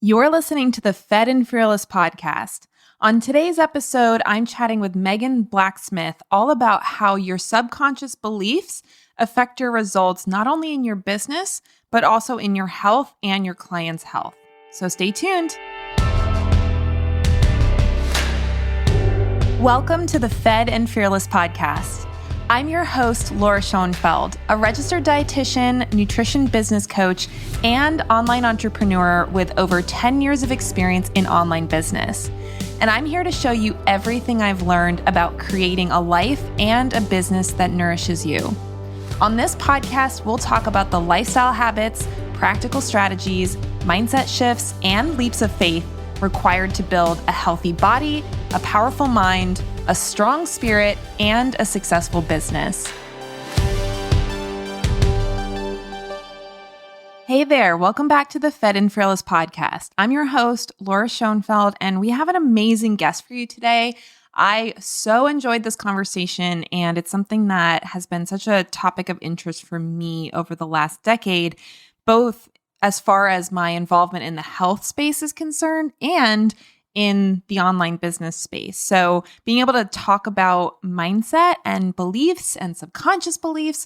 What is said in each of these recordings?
You're listening to the Fed and Fearless podcast. On today's episode, I'm chatting with Megan Blacksmith all about how your subconscious beliefs affect your results, not only in your business, but also in your health and your clients' health. So stay tuned. Welcome to the Fed and Fearless podcast. I'm your host, Laura Schoenfeld, a registered dietitian, nutrition business coach, and online entrepreneur with over 10 years of experience in online business. And I'm here to show you everything I've learned about creating a life and a business that nourishes you. On this podcast, we'll talk about the lifestyle habits, practical strategies, mindset shifts, and leaps of faith required to build a healthy body, a powerful mind, a strong spirit, and a successful business. Hey there, welcome back to the Fed and Fearless podcast. I'm your host, Laura Schoenfeld, and we have an amazing guest for you today. I so enjoyed this conversation, and it's something that has been such a topic of interest for me over the last decade, both as far as my involvement in the health space is concerned and in the online business space. So being able to talk about mindset and beliefs and subconscious beliefs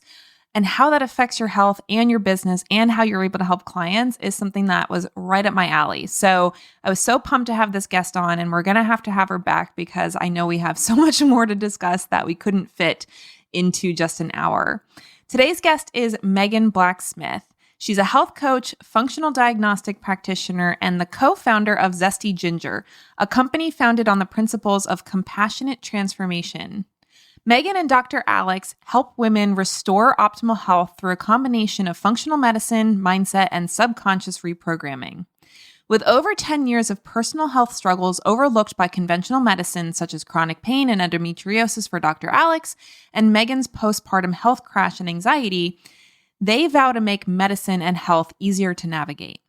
and how that affects your health and your business and how you're able to help clients is something that was right up my alley. So I was so pumped to have this guest on, and we're going to have her back because I know we have so much more to discuss that we couldn't fit into just an hour. Today's guest is Megan Blacksmith. She's a health coach, functional diagnostic practitioner, and the co-founder of Zesty Ginger, a company founded on the principles of compassionate transformation. Megan and Dr. Alex help women restore optimal health through a combination of functional medicine, mindset, and subconscious reprogramming. With over 10 years of personal health struggles overlooked by conventional medicine, such as chronic pain and endometriosis for Dr. Alex, and Megan's postpartum health crash and anxiety, they vow to make medicine and health easier to navigate.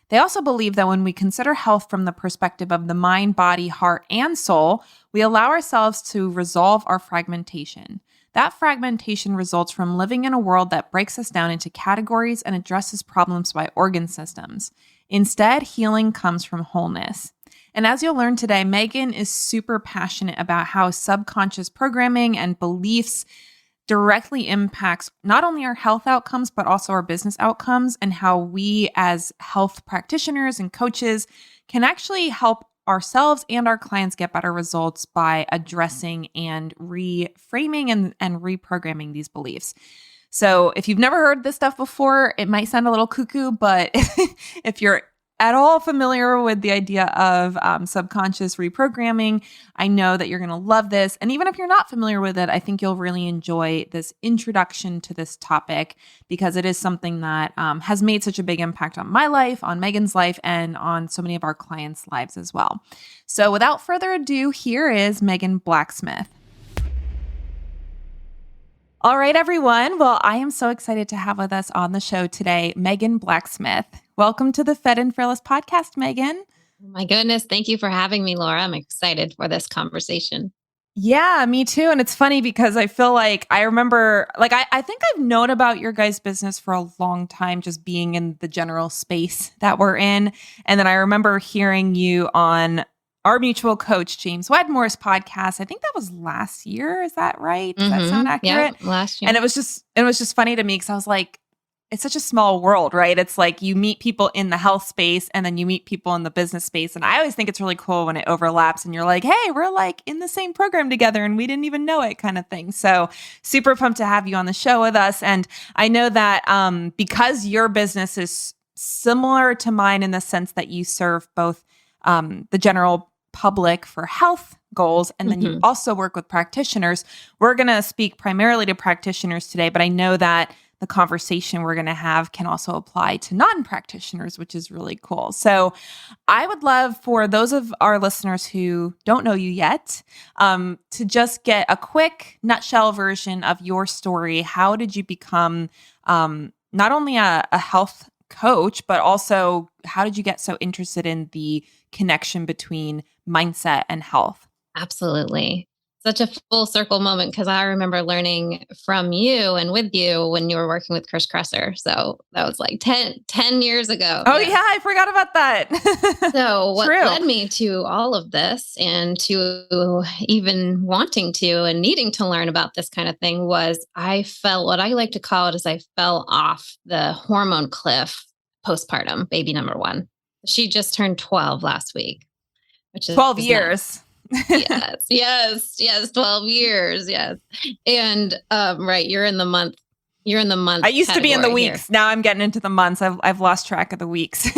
They also believe that when we consider health from the perspective of the mind, body, heart, and soul, we allow ourselves to resolve our fragmentation. That fragmentation results from living in a world that breaks us down into categories and addresses problems by organ systems. Instead, healing comes from wholeness. And as you'll learn today, Megan is super passionate about how subconscious programming and beliefs directly impacts not only our health outcomes, but also our business outcomes, and how we as health practitioners and coaches can actually help ourselves and our clients get better results by addressing and reframing and reprogramming these beliefs. So if you've never heard this stuff before, it might sound a little cuckoo, but if you're at all familiar with the idea of subconscious reprogramming, I know that you're going to love this. And even if you're not familiar with it, I think you'll really enjoy this introduction to this topic because it is something that has made such a big impact on my life, on Megan's life, and on so many of our clients' lives as well. So without further ado, here is Megan Blacksmith. All right, everyone. Well, I am so excited to have with us on the show today, Megan Blacksmith. Welcome to the Fed and Fearless podcast, Megan. Oh my goodness. Thank you for having me, Laura. I'm excited for this conversation. Yeah, me too. And it's funny because I feel like I remember, I think I've known about your guys' business for a long time, just being in the general space that we're in. And then I remember hearing you on our mutual coach, James Wedmore's podcast. I think that was last year. Is that right? Does that sound accurate? Yeah, last year. And it was just funny to me because I was like, it's such a small world, right? It's like you meet people in the health space and then you meet people in the business space. And I always think it's really cool when it overlaps and you're like, hey, we're like in the same program together and we didn't even know it kind of thing. So super pumped to have you on the show with us. And I know that because your business is similar to mine in the sense that you serve both the general public for health goals, and then you also work with practitioners. We're going to speak primarily to practitioners today, but I know that the conversation we're going to have can also apply to non-practitioners, which is really cool. So I would love for those of our listeners who don't know you yet to just get a quick nutshell version of your story. How did you become not only a health coach, but also how did you get so interested in the connection between mindset and health? Absolutely. such a full circle moment because I remember learning from you and with you when you were working with Chris Kresser. So that was like ten years ago. Oh, yeah, Yes. I forgot about that. So what True. led me to all of this and to even wanting to and needing to learn about this kind of thing was I felt what I like to call it is I fell off the hormone cliff postpartum, baby number one. She just turned 12 last week, which 12 is nuts. years. Yes, 12 years. Yes. And right, you're in the month I used to be in the category here. weeks. Now I'm getting into the months. I've lost track of the weeks.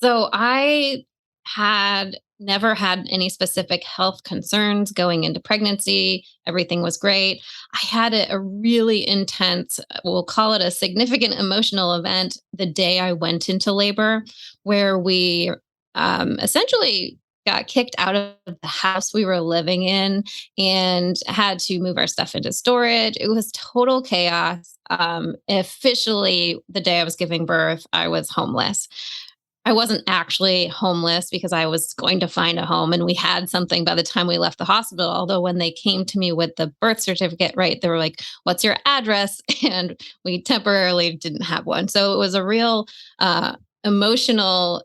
So I had never had any specific health concerns going into pregnancy. Everything was great. I had a really intense, we'll call it a significant emotional event the day I went into labor, where we essentially got kicked out of the house we were living in and had to move our stuff into storage. It was total chaos. Officially, the day I was giving birth, I was homeless. I wasn't actually homeless because I was going to find a home and we had something by the time we left the hospital. Although when they came to me with the birth certificate, right, they were like, "What's your address?" And we temporarily didn't have one. So it was a real emotionally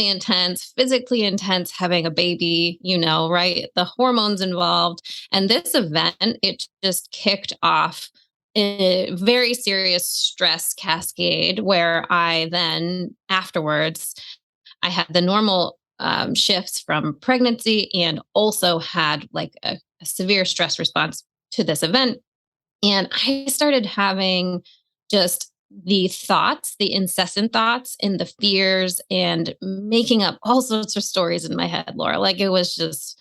intense, physically intense having a baby, right? The hormones involved. And this event, it just kicked off a very serious stress cascade where I then afterwards I had the normal shifts from pregnancy and also had like a severe stress response to this event. And I started having just the thoughts, the incessant thoughts and the fears and making up all sorts of stories in my head, Laura. Like it was just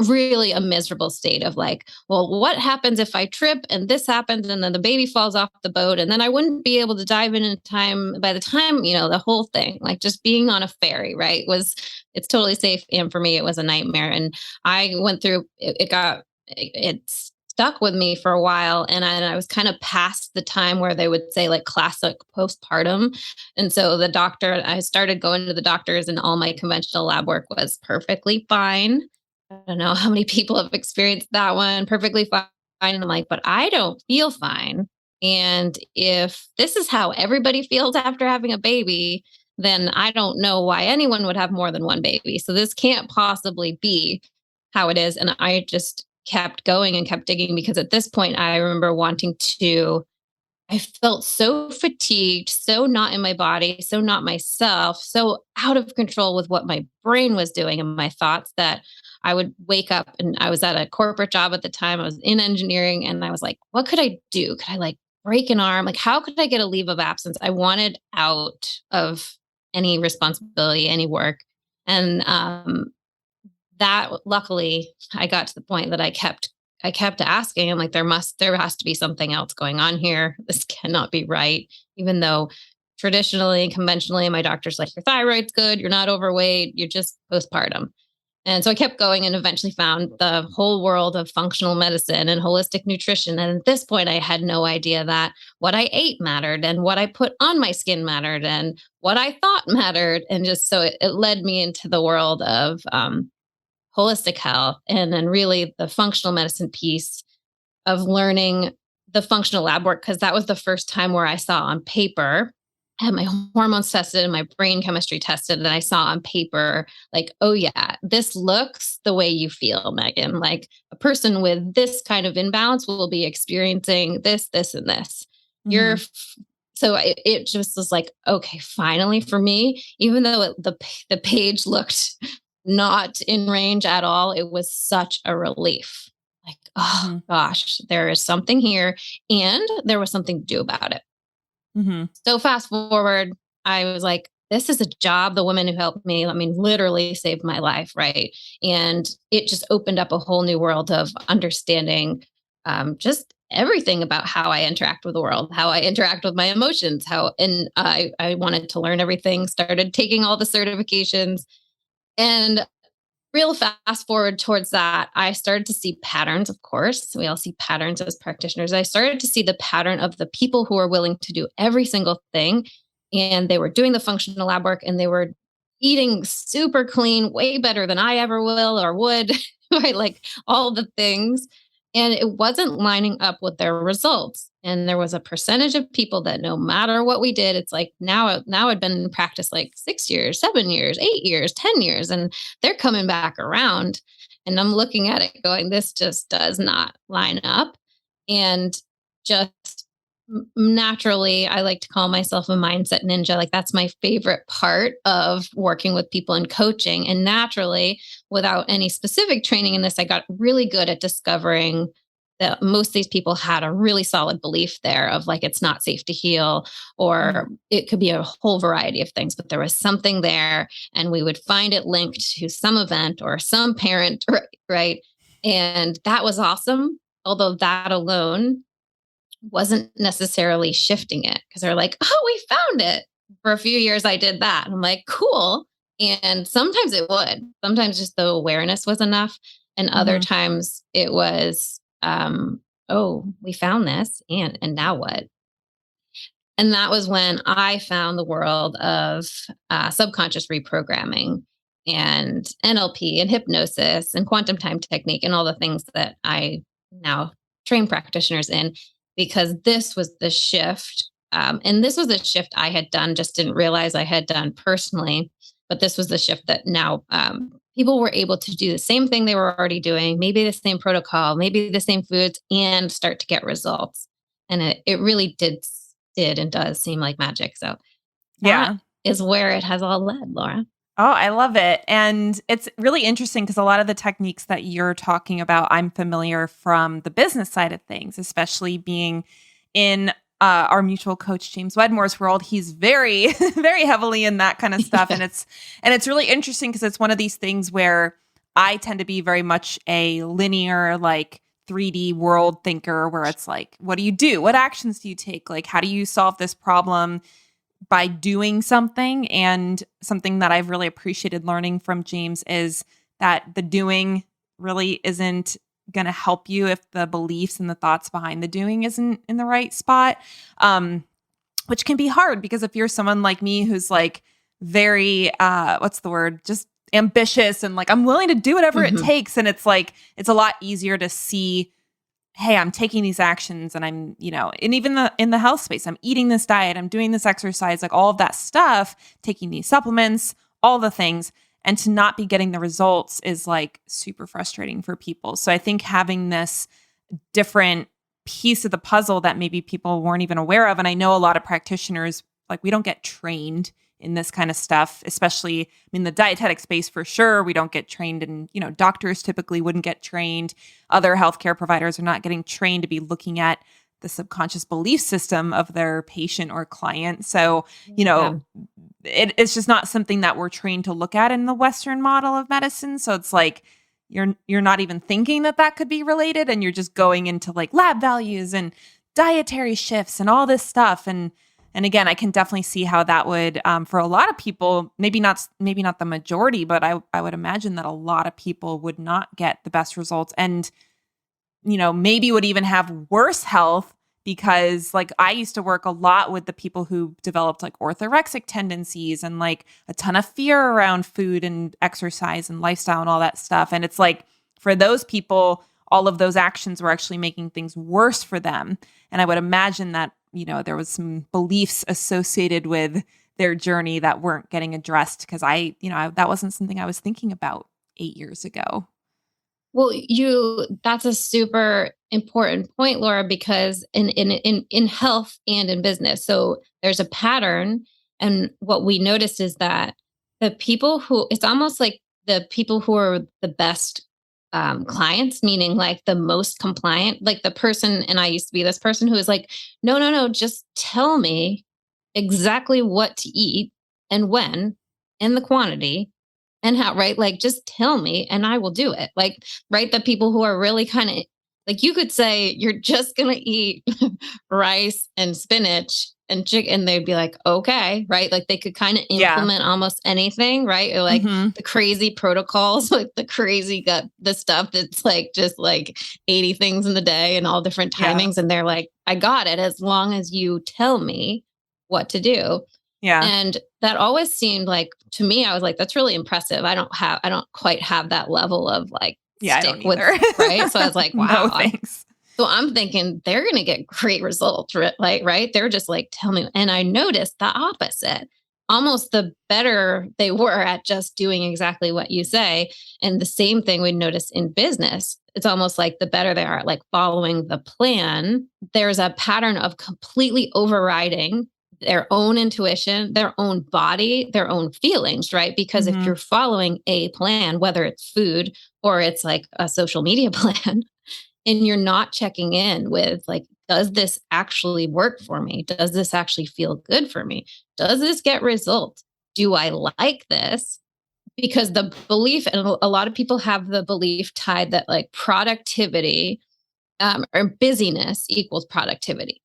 really a miserable state of like, well, what happens if I trip and this happens and then the baby falls off the boat and then I wouldn't be able to dive in time by the time, the whole thing, like just being on a ferry, right? It's totally safe. And for me, it was a nightmare. And I went through, it stuck with me for a while. And I was kind of past the time where they would say like classic postpartum. And so I started going to the doctors and all my conventional lab work was perfectly fine. I don't know how many people have experienced that one. Perfectly fine. And I'm like, but I don't feel fine. And if this is how everybody feels after having a baby, then I don't know why anyone would have more than one baby. So this can't possibly be how it is. And I just kept going and kept digging because at this point, I remember I felt so fatigued, so not in my body, so not myself, so out of control with what my brain was doing and my thoughts that I would wake up and I was at a corporate job at the time. I was in engineering and I was like, what could I do? Could I like break an arm? Like, how could I get a leave of absence? I wanted out of any responsibility, any work. And that luckily I got to the point that I kept asking. I'm like, there has to be something else going on here. This cannot be right. Even though traditionally and conventionally, my doctor's like, your thyroid's good, you're not overweight, you're just postpartum. And so I kept going and eventually found the whole world of functional medicine and holistic nutrition. And at this point, I had no idea that what I ate mattered and what I put on my skin mattered and what I thought mattered. And just so it led me into the world of holistic health and then really the functional medicine piece of learning the functional lab work, because that was the first time where I saw on paper, I had my hormones tested and my brain chemistry tested, and I saw on paper, like, oh, yeah, this looks the way you feel, Megan. Like a person with this kind of imbalance will be experiencing this, this, and this. Mhm. So it just was like, okay, finally for me, even though the page looked not in range at all, it was such a relief. Like, oh Mhm. gosh, there is something here and there was something to do about it. Mhm. So fast forward, I was like, this is a job. The woman who helped me, I mean, literally saved my life. Right. And it just opened up a whole new world of understanding just everything about how I interact with the world, how I interact with my emotions, and I wanted to learn everything, started taking all the certifications. And real fast forward towards that, I started to see patterns, of course. We all see patterns as practitioners. I started to see the pattern of the people who are willing to do every single thing. And they were doing the functional lab work and they were eating super clean, way better than I ever will or would, right? Like all the things. And it wasn't lining up with their results. And there was a percentage of people that no matter what we did, it's like now I'd been in practice like 6 years, 7 years, 8 years, 10 years, and they're coming back around. And I'm looking at it going, this just does not line up. And just naturally, I like to call myself a mindset ninja. Like that's my favorite part of working with people and coaching. And naturally, without any specific training in this, I got really good at discovering that most of these people had a really solid belief there of like it's not safe to heal, or it could be a whole variety of things, but there was something there, and we would find it linked to some event or some parent, right? And that was awesome. Although that alone wasn't necessarily shifting it, because they're like, oh, we found it. For a few years, I did that. And I'm like, cool. And sometimes it would. Sometimes just the awareness was enough. And other times it was, oh, we found this. And now what? And that was when I found the world of subconscious reprogramming and NLP and hypnosis and quantum time technique and all the things that I now train practitioners in, because this was the shift. And this was a shift I had done, just didn't realize I had done personally. But this was the shift that now people were able to do the same thing they were already doing, maybe the same protocol, maybe the same foods, and start to get results. And it really did and does seem like magic. So that is where it has all led, Laura. Oh, I love it. And it's really interesting because a lot of the techniques that you're talking about, I'm familiar from the business side of things, especially being in our mutual coach, James Wedmore's world. He's very, very heavily in that kind of stuff. And it's really interesting because it's one of these things where I tend to be very much a linear, like 3D world thinker, where it's like, what do you do? What actions do you take? Like, how do you solve this problem by doing something? And something that I've really appreciated learning from James is that the doing really isn't going to help you if the beliefs and the thoughts behind the doing isn't in the right spot, which can be hard because if you're someone like me who's like very, what's the word? Just ambitious and like, I'm willing to do whatever it takes. And it's like, it's a lot easier to see, hey, I'm taking these actions and I'm, and even in the health space, I'm eating this diet, I'm doing this exercise, like all of that stuff, taking these supplements, all the things, and to not be getting the results is like super frustrating for people. So I think having this different piece of the puzzle that maybe people weren't even aware of. And I know a lot of practitioners, like we don't get trained in this kind of stuff, especially in the dietetic space for sure. We don't get trained in, doctors typically wouldn't get trained. Other healthcare providers are not getting trained to be looking at the subconscious belief system of their patient or client. So, it's just not something that we're trained to look at in the Western model of medicine. So it's like, you're not even thinking that could be related. And you're just going into like lab values and dietary shifts and all this stuff. And again, I can definitely see how that would, for a lot of people, maybe not the majority, but I would imagine that a lot of people would not get the best results and, maybe would even have worse health because like I used to work a lot with the people who developed like orthorexic tendencies and like a ton of fear around food and exercise and lifestyle and all that stuff. And it's like for those people, all of those actions were actually making things worse for them. And I would imagine that there was some beliefs associated with their journey that weren't getting addressed because that wasn't something I was thinking about 8 years ago. Well, that's a super important point, Laura, because in health and in business, so there's a pattern. And what we noticed is that it's almost like the people who are the best clients, meaning like the most compliant, like the person, and I used to be this person who was like, no, just tell me exactly what to eat and when and the quantity and how, right? Like, just tell me and I will do it. Like, right. The people who are really kind of like, you could say, you're just going to eat rice and spinach and chicken. And they'd be like, okay. Right. Like they could kind of implement almost anything. Right. Or like the crazy protocols, like the crazy the stuff that's like, just like 80 things in the day and all different timings. And they're like, I got it as long as you tell me what to do. Yeah. And that always seemed like, to me, I was like, that's really impressive. I don't quite have that level of like Yeah, I stick don't with, either. right? So I was like, No, wow. thanks. So I'm thinking they're going to get great results, like, right? They're just like, tell me. And I noticed the opposite. Almost the better they were at just doing exactly what you say. And the same thing we notice in business. It's almost like the better they are at like following the plan. There's a pattern of completely overriding their own intuition, their own body, their own feelings, right? Because if Mhm. you're following a plan, whether it's food or it's like a social media plan, and you're not checking in with like, does this actually work for me? Does this actually feel good for me? Does this get results? Do I like this? Because the belief, and a lot of people have the belief tied that like productivity or busyness equals productivity.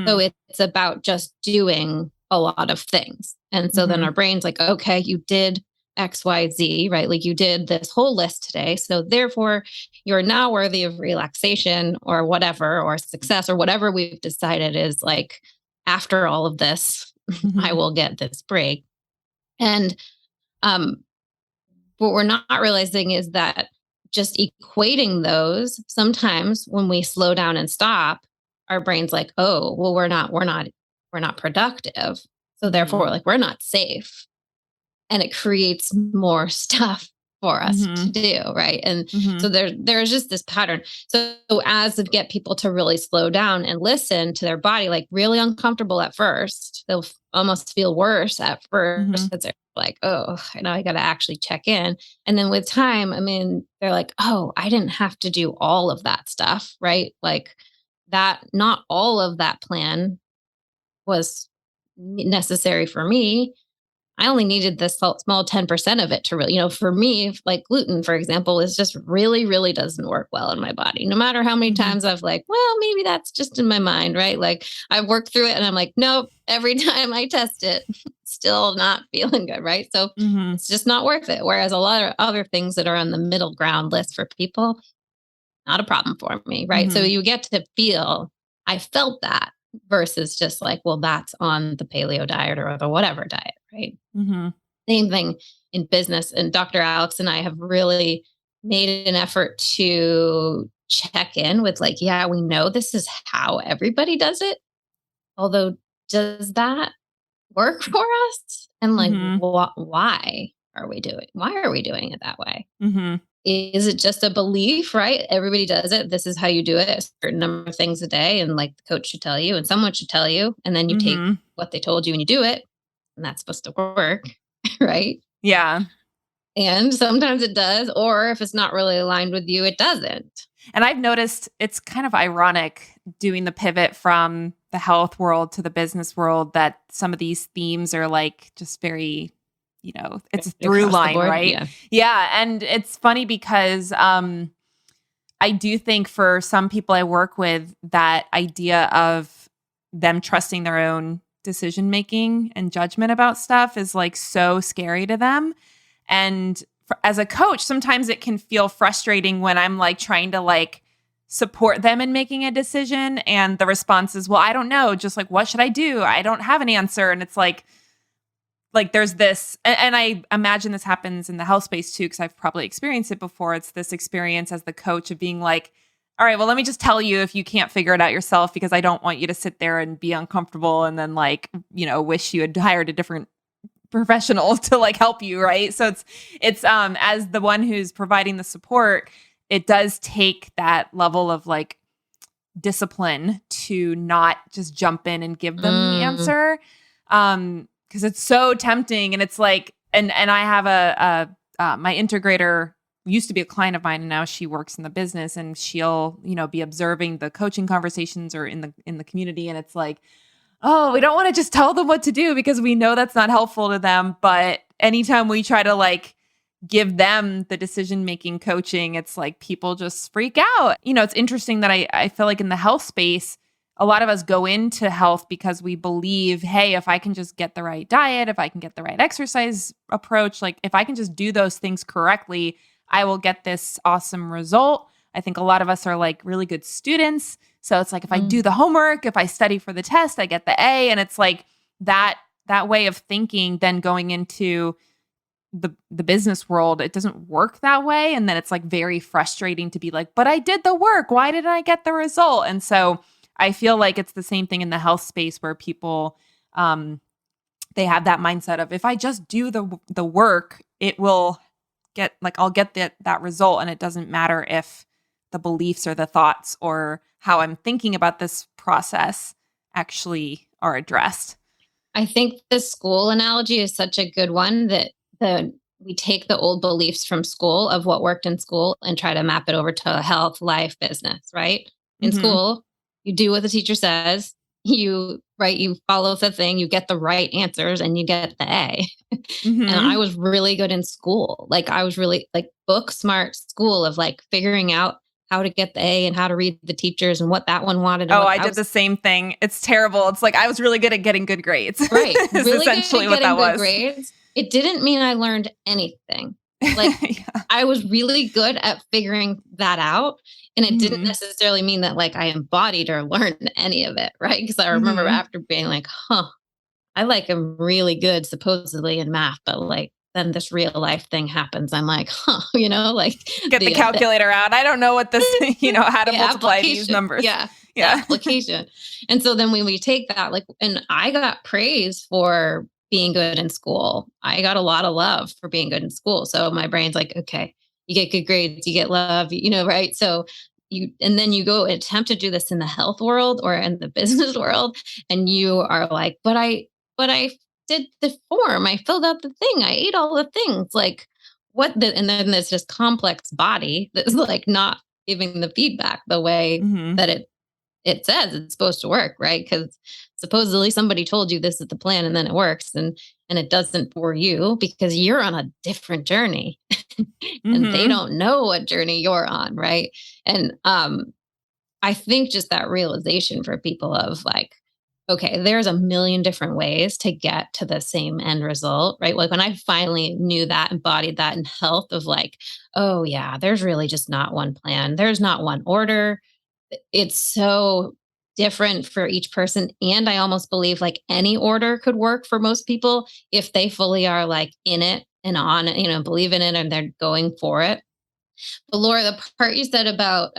So Mm. it's about just doing a lot of things. And so then Mhm. our brain's like, okay, you did XYZ, right? Like you did this whole list today. So therefore, you're now worthy of relaxation or whatever, or success or whatever we've decided is like, after all of this, I Mhm. will get this break. And um, what we're not realizing is that just equating those, sometimes when we slow down and stop, our brain's like, oh, well, we're not productive. So therefore, Mhm. like we're not safe. And it creates more stuff for us to Mhm. do, right? And so Mhm. there's just this pattern. So as to get people to really slow down and listen to their body, like really uncomfortable at first, they'll almost feel worse at first Mhm. because they're like, oh, now I got to actually check in. And then with time, I mean, they're like, oh, I didn't have to do all of that stuff, right? Like that, not all of that plan was necessary for me. I only needed this small 10% of it to really, for me, like gluten, for example, is just really, really doesn't work well in my body. No matter how many Mhm. times I've like, well, maybe that's just in my mind, right? Like I work through it and I'm like, nope, every time I test it, still not feeling good, right? So Mhm. it's just not worth it. Whereas a lot of other things that are on the middle ground list for people, not a problem for me, right? So Mhm. you get to feel, I felt that versus just like, well, that's on the paleo diet or the whatever diet, right? Mhm. Same thing in business. And Dr. Alex and I have really made an effort to check in with like, yeah, we know this is how everybody does it. Although, does that work for us? And like, Mhm. why are we doing it that way? Mhm. Is it just a belief, right? Everybody does it. This is how you do it, a certain number of things a day. And like the coach should tell you, and someone should tell you. And then you take Mhm. what they told you and you do it. And that's supposed to work, right? Yeah. And sometimes it does, or if it's not really aligned with you, it doesn't. And I've noticed it's kind of ironic doing the pivot from the health world to the business world that some of these themes are like just very, it's a through Across the line, board. right? Yeah. Yeah. And it's funny because I do think for some people I work with, that idea of them trusting their own decision making and judgment about stuff is like so scary to them. And as a coach, sometimes it can feel frustrating when I'm like trying to like support them in making a decision. And the response is, well, I don't know. Just like, what should I do? I don't have an answer. And it's like there's this, and I imagine this happens in the health space too, because I've probably experienced it before. It's this experience as the coach of being like, all right, well, let me just tell you if you can't figure it out yourself, because I don't want you to sit there and be uncomfortable and then like, wish you had hired a different professional to like help you, right? So it's as the one who's providing the support, it does take that level of like discipline to not just jump in and give them the Mm, answer. Because it's so tempting, and it's like, and I have my integrator used to be a client of mine, and now she works in the business, and she'll be observing the coaching conversations or in the community, and it's like, oh, we don't want to just tell them what to do because we know that's not helpful to them. But anytime we try to like give them the decision-making coaching, it's like people just freak out. It's interesting that I feel like in the health space, a lot of us go into health because we believe, hey, if I can just get the right diet, if I can get the right exercise approach, like if I can just do those things correctly, I will get this awesome result. I think a lot of us are like really good students. So it's like if I do mm, the homework, if I study for the test, I get the A. And it's like that that way of thinking, then going into the business world, it doesn't work that way. And then it's like very frustrating to be like, but I did the work. Why didn't I get the result? And so I feel like it's the same thing in the health space where people, they have that mindset of if I just do the work, it will get like, I'll get that result. And it doesn't matter if the beliefs or the thoughts or how I'm thinking about this process actually are addressed. I think the school analogy is such a good one that we take the old beliefs from school of what worked in school and try to map it over to health, life, business, right? In Mm-hmm. school, you do what the teacher says, you follow the thing, you get the right answers and you get the A. And I Mm-hmm. was really good in school. Like I was really like book smart school of like figuring out how to get the A and how to read the teachers and what that one wanted and Oh, what I I did was the same thing. It's terrible. It's like I was really good at getting good grades. right. Is Really good essentially at what getting that good was. grades. It didn't mean I learned anything. Like Yeah. I was really good at figuring that out. And it didn't Mm-hmm. necessarily mean that like I embodied or learned any of it. Right. Because I remember Mm-hmm. after being like, I like am really good supposedly in math, but like then this real life thing happens. I'm like, like Get the calculator out. I don't know what this, how to the multiply these application. numbers. Yeah. The Yeah. application. And so then when we take that, like, and I got praise for being good in school. I got a lot of love for being good in school. So my brain's like, okay, you get good grades, you get love, right? So and then you go attempt to do this in the health world or in the business world. And you are like, but I did the form. I filled out the thing. I ate all the things. Like and then there's this complex body that's like not giving the feedback the way Mm-hmm. that it says it's supposed to work, right? Because supposedly somebody told you this is the plan and then it works and it doesn't for you because you're on a different journey and they Mm-hmm. don't know what journey you're on, right? And I think just that realization for people of like, okay, there's a million different ways to get to the same end result, right? Like when I finally knew that, embodied that in health of like, oh yeah, there's really just not one plan. There's not one order. It's so different for each person. And I almost believe like any order could work for most people if they fully are like in it and on it, believe in it and they're going for it. But Laura, the part you said about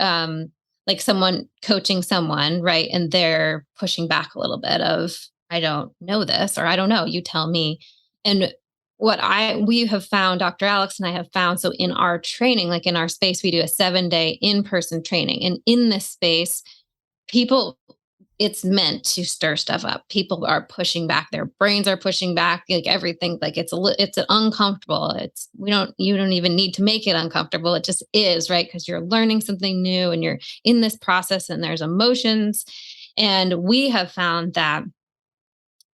like someone coaching someone, right? And they're pushing back a little bit of, I don't know this, or I don't know, you tell me. And we have found, Dr. Alex and I have found, so in our training, like in our space, we do a 7-day in-person training. And in this space, people it's meant to stir stuff up. People are pushing back. Their brains are pushing back. Like everything, like it's an uncomfortable. You don't even need to make it uncomfortable. It just is, right? Because you're learning something new and you're in this process and there's emotions. And we have found that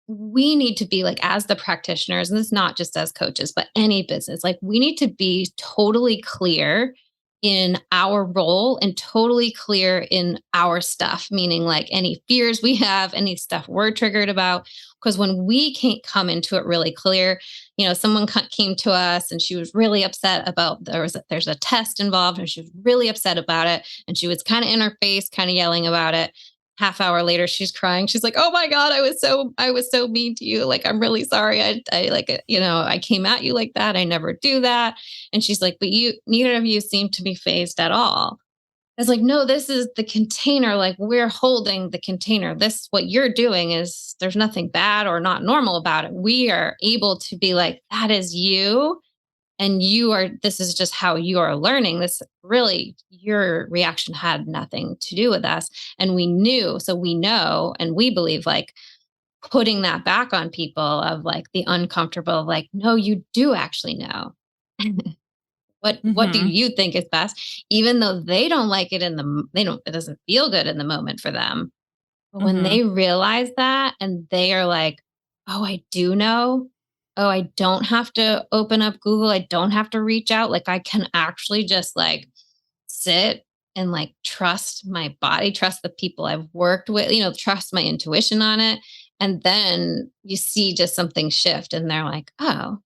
we need to be like, as the practitioners, and this is not just as coaches, but any business, like we need to be totally clear in our role and totally clear in our stuff, meaning like any fears we have, any stuff we're triggered about. Because when we can't come into it really clear, someone came to us and she was really upset about there's a test involved and she was really upset about it. And she was kind of in her face, kind of yelling about it. Half hour later, she's crying. She's like, "Oh my God, I was so mean to you. Like, I'm really sorry. I like, I came at you like that. I never do that." And she's like, "But neither of you seem to be phased at all." I was like, "No, this is the container. Like, we're holding the container. What you're doing is there's nothing bad or not normal about it. We are able to be like, that is you. And this is just how you are learning. This really, your reaction had nothing to do with us. And so we know, and we believe like putting that back on people of like the uncomfortable, like, no, you do actually know. What do Mm-hmm. you think is best? Even though they don't like it it doesn't feel good in the moment for them. But when Mm-hmm. they realize that and they are like, oh, I do know. Oh, I don't have to open up Google. I don't have to reach out. Like I can actually just like sit and like trust my body, trust the people I've worked with, trust my intuition on it. And then you see just something shift and they're like, oh,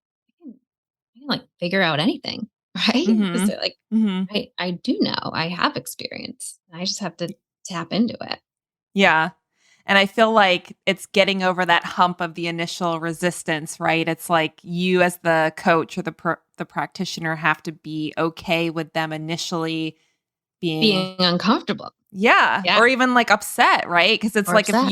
I can like figure out anything. Right. Because Mm-hmm. they're like, Mm-hmm. I do know. I have experience. I just have to tap into it. Yeah. And I feel like it's getting over that hump of the initial resistance, right? It's like you as the coach or the practitioner have to be okay with them initially being, Being uncomfortable. yeah, Yeah. or even like upset, right? Because it's Or like upset.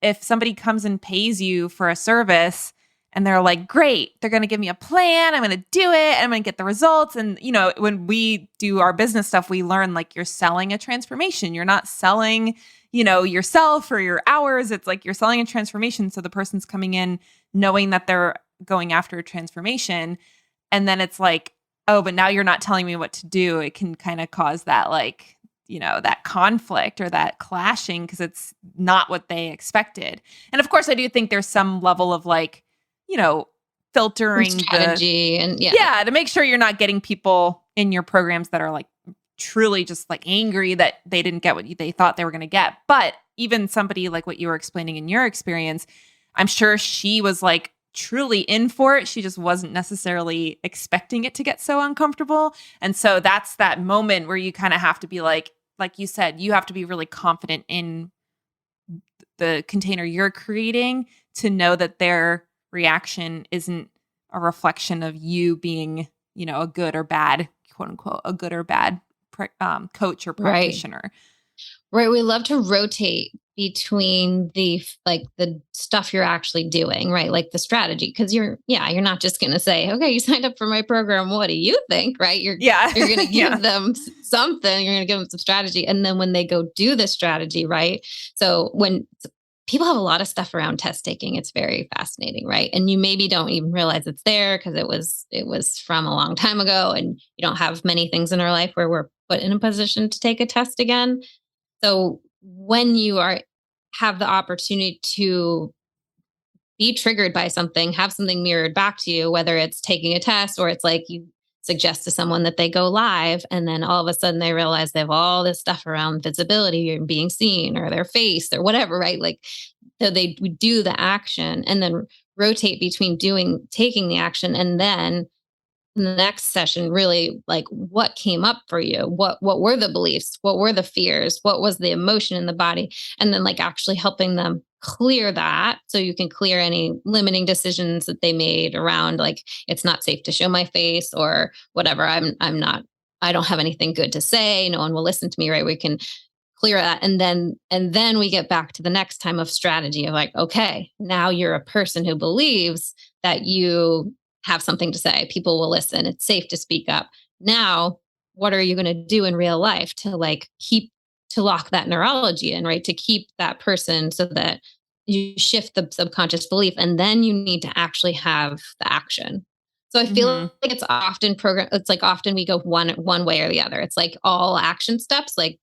if somebody comes and pays you for a service and they're like, great, they're going to give me a plan, I'm going to do it, and I'm going to get the results. And, when we do our business stuff, we learn like you're selling a transformation. You're not selling, yourself or your hours. It's like you're selling a transformation. So the person's coming in knowing that they're going after a transformation. And then it's like, oh, but now you're not telling me what to do. It can kind of cause that like, that conflict or that clashing because it's not what they expected. And of course, I do think there's some level of like, Some filtering strategy and yeah, to make sure you're not getting people in your programs that are like truly just like angry that they didn't get what they thought they were going to get. But even somebody like what you were explaining in your experience, I'm sure she was like truly in for it. She just wasn't necessarily expecting it to get so uncomfortable. And so that's that moment where you kind of have to be like you said, you have to be really confident in the container you're creating to know that their reaction isn't a reflection of you being, a good or bad, quote unquote, a good or bad coach or right. practitioner. Right. We love to rotate between the stuff you're actually doing, right? Like the strategy. Cause you're not just going to say, okay, you signed up for my program. What do you think? Right. Yeah. You're going to Yeah. give them something, you're going to give them some strategy. And then when they go do the strategy, right? So when people have a lot of stuff around test taking, it's very fascinating. Right. And you maybe don't even realize it's there because it was from a long time ago and you don't have many things in our life where we're put in a position to take a test again. So when you have the opportunity to be triggered by something, have something mirrored back to you, whether it's taking a test or it's like you suggest to someone that they go live and then all of a sudden they realize they have all this stuff around visibility and being seen or their face or whatever, right? Like so they would do the action and then rotate between taking the action and then in the next session really like what came up for you, what were the beliefs, what were the fears, what was the emotion in the body, and then like actually helping them clear that so you can clear any limiting decisions that they made around like it's not safe to show my face or whatever. I don't have anything good to say, no one will listen to me, right? We can clear that and then we get back to the next time of strategy of like, okay, now you're a person who believes that you have something to say, people will listen, it's safe to speak up. Now what are you going to do in real life to like keep to lock that neurology in, right? To keep that person so that you shift the subconscious belief and then you need to actually have the action. So I Hmm. feel like it's like often we go one way or the other. It's like all action steps, like,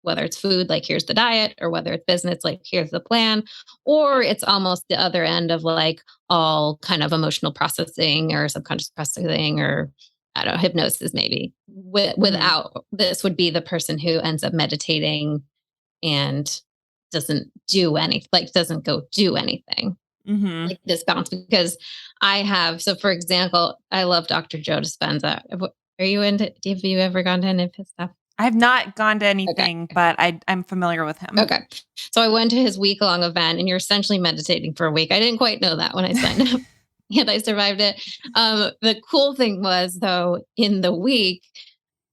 whether it's food, like here's the diet, or whether it's business, like here's the plan, or it's almost the other end of like all kind of emotional processing or subconscious processing or I don't know, hypnosis maybe. Hmm. Without this would be the person who ends up meditating and doesn't do anything, like doesn't go do anything Hmm. like this balance because so for example, I love Dr. Joe Dispenza. Are you into, have you ever gone to any of his stuff? I have not gone to Okay. anything, but I'm familiar with him. Okay. So I went to his week long event and you're essentially meditating for a week. I didn't quite know that when I signed up and I survived it. The cool thing was though, in the week,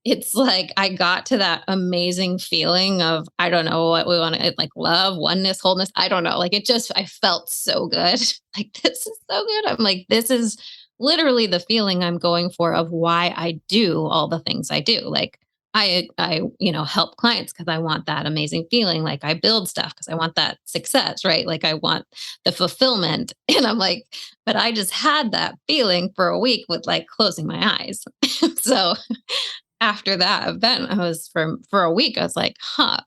it's like I got to that amazing feeling of I don't know what we want to like love, oneness, wholeness. I don't know. Like I felt so good. Like this is so good. I'm like, this is literally the feeling I'm going for of why I do all the things I do. Like I help clients because I want that amazing feeling. Like I build stuff because I want that success, right? Like I want the fulfillment. And I'm like, but I just had that feeling for a week with like closing my eyes. So after that event, I was for a week, I was like, huh,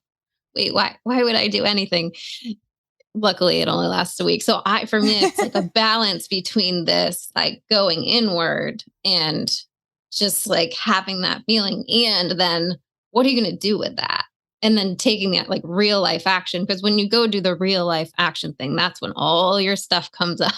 wait, why would I do anything? Luckily, it only lasts a week. So for me, it's like a balance between this, like going inward and just like having that feeling. And then what are you going to do with that? And then taking that like real life action. Because when you go do the real life action thing, that's when all your stuff comes up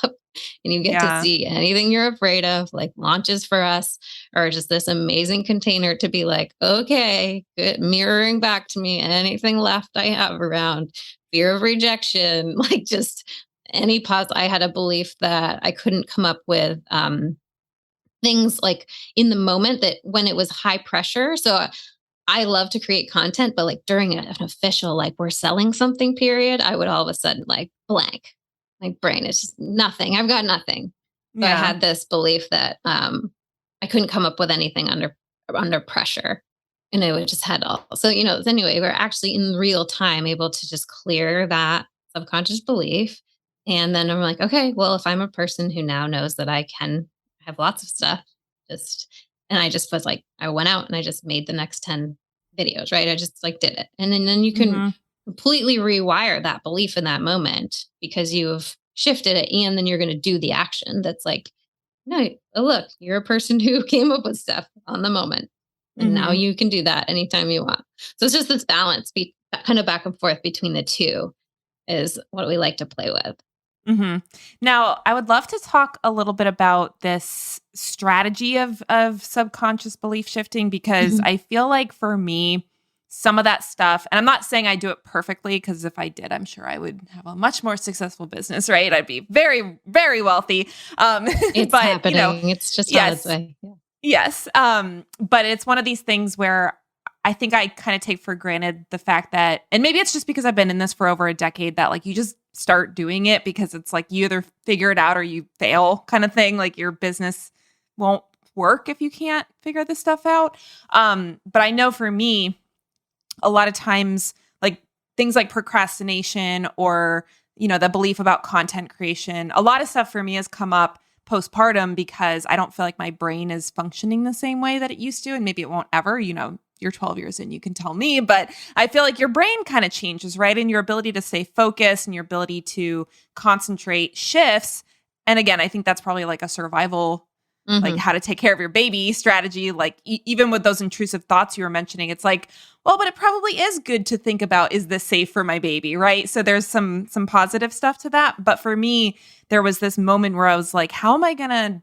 and you get to Yeah. see anything you're afraid of, like launches for us, or just this amazing container to be like, okay, good, mirroring back to me anything left I have around fear of rejection, like just any I had a belief that I couldn't come up with things like in the moment that when it was high pressure. So I love to create content, but like during an official, like we're selling something period, I would all of a sudden like blank. My brain is just nothing. I've got nothing. So I Yeah. had this belief that I couldn't come up with anything under pressure. And I would just had all so anyway, we're actually in real time able to just clear that subconscious belief. And then I'm like, okay, well, if I'm a person who now knows that I can have lots of stuff, just and I just was like, I went out and I just made the next 10 videos, right? I just like did it. And then you can Mm-hmm. completely rewire that belief in that moment because you've shifted it and then you're going to do the action that's like, no, look, you're a person who came up with stuff on the moment. And now Mm-hmm. you can do that anytime you want. So it's just this balance, kind of back and forth between the two is what we like to play with. Mm-hmm. Now, I would love to talk a little bit about this strategy of subconscious belief shifting because Mhm. I feel like for me, some of that stuff, and I'm not saying I do it perfectly because if I did, I'm sure I would have a much more successful business, right? I'd be very, very wealthy. It's But happening. It's just on its yes, way. Yeah. yes. But it's one of these things where I think I kind of take for granted the fact that, and maybe it's just because I've been in this for over a decade that like you just start doing it because it's like you either figure it out or you fail kind of thing. Like your business won't work if you can't figure this stuff out. But I know for me, a lot of times, like things like procrastination or, the belief about content creation, a lot of stuff for me has come up postpartum because I don't feel like my brain is functioning the same way that it used to. And maybe it won't ever, you're 12 years in, you can tell me, but I feel like your brain kind of changes, right? And your ability to stay focused and your ability to concentrate shifts. And again, I think that's probably like a survival, like Mhm. how to take care of your baby strategy. Like even with those intrusive thoughts you were mentioning, it's like, well, but it probably is good to think about, is this safe for my baby, right? So there's some positive stuff to that. But for me, there was this moment where I was like, how am I gonna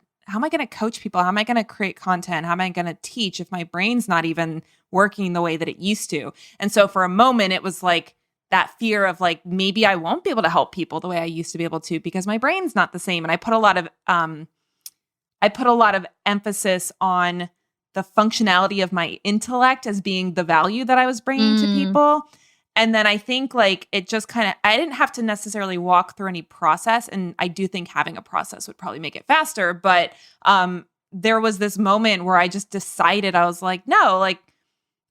coach people? How am I gonna create content? How am I gonna teach if my brain's not even working the way that it used to? And so for a moment, it was like that fear of like, maybe I won't be able to help people the way I used to be able to because my brain's not the same. And I put a lot of emphasis on the functionality of my intellect as being the value that I was bringing to Mm. people. And then I think like it just kind of, I didn't have to necessarily walk through any process. And I do think having a process would probably make it faster. But there was this moment where I just decided, I was like, no, like,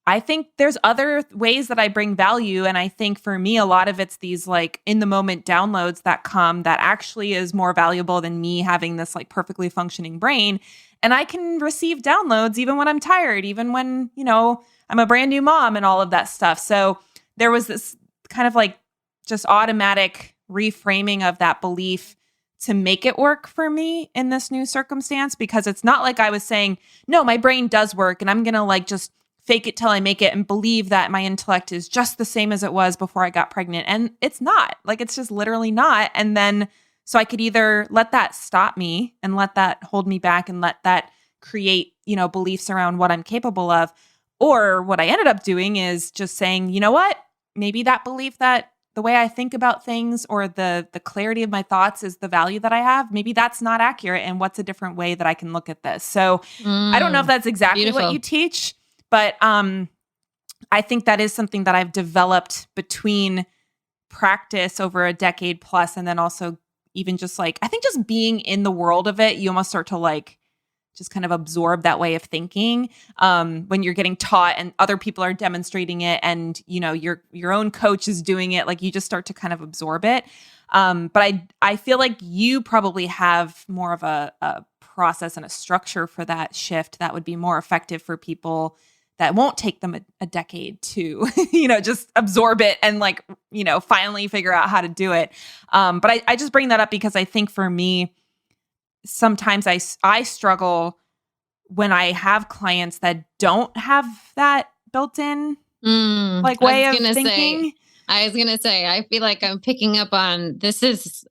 I think there's other ways that I bring value. And I think for me, a lot of it's these like in the moment downloads that come that actually is more valuable than me having this like perfectly functioning brain. And I can receive downloads even when I'm tired, even when, I'm a brand new mom and all of that stuff. So there was this kind of like just automatic reframing of that belief to make it work for me in this new circumstance, because it's not like I was saying, no, my brain does work and I'm going to like just fake it till I make it and believe that my intellect is just the same as it was before I got pregnant. And it's not. Like, it's just literally not. And then, so I could either let that stop me and let that hold me back and let that create, beliefs around what I'm capable of. Or what I ended up doing is just saying, you know what? Maybe that belief that the way I think about things or the clarity of my thoughts is the value that I have. Maybe that's not accurate. And what's a different way that I can look at this? So I don't know if Mm. that's exactly what you Beautiful. teach, but I think that is something that I've developed between practice over a decade plus, and then also even just like, I think just being in the world of it, you almost start to like just kind of absorb that way of thinking when you're getting taught and other people are demonstrating it and, your own coach is doing it. Like you just start to kind of absorb it. But I feel like you probably have more of a process and a structure for that shift that would be more effective for people that won't take them a decade to, just absorb it and like, finally figure out how to do it. But I just bring that up because I think for me, sometimes I struggle when I have clients that don't have that built in Mm. like way of thinking. I was gonna say, I feel like I'm picking up on this is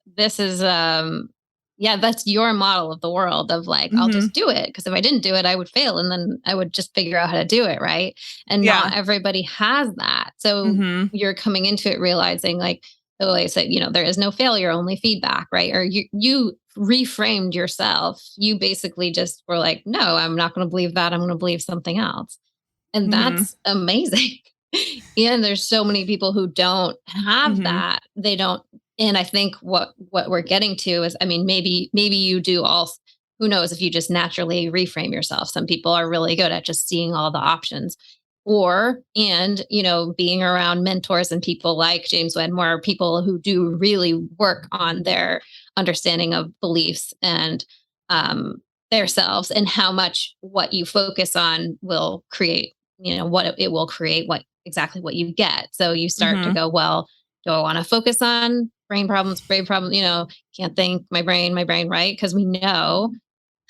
yeah, that's your model of the world of like, I'll Mhm. just do it. Cause if I didn't do it, I would fail and then I would just figure out how to do it. Right. And not Yeah. everybody has that. So Mhm. you're coming into it realizing like, So I said, there is no failure, only feedback, right? Or you reframed yourself. You basically just were like, no, I'm not going to believe that. I'm going to believe something else. And Mm-hmm. that's amazing. And there's so many people who don't have Mm-hmm. that. They don't. And I think what we're getting to is, I mean, maybe you do all, who knows if you just naturally reframe yourself. Some people are really good at just seeing all the options. Being around mentors and people like James Wedmore, people who do really work on their understanding of beliefs and their selves, and how much what you focus on will create, what it will create, what exactly what you get. So you start to Mm-hmm. go, well, do I want to focus on brain problems, can't think, my brain, right? Because we know,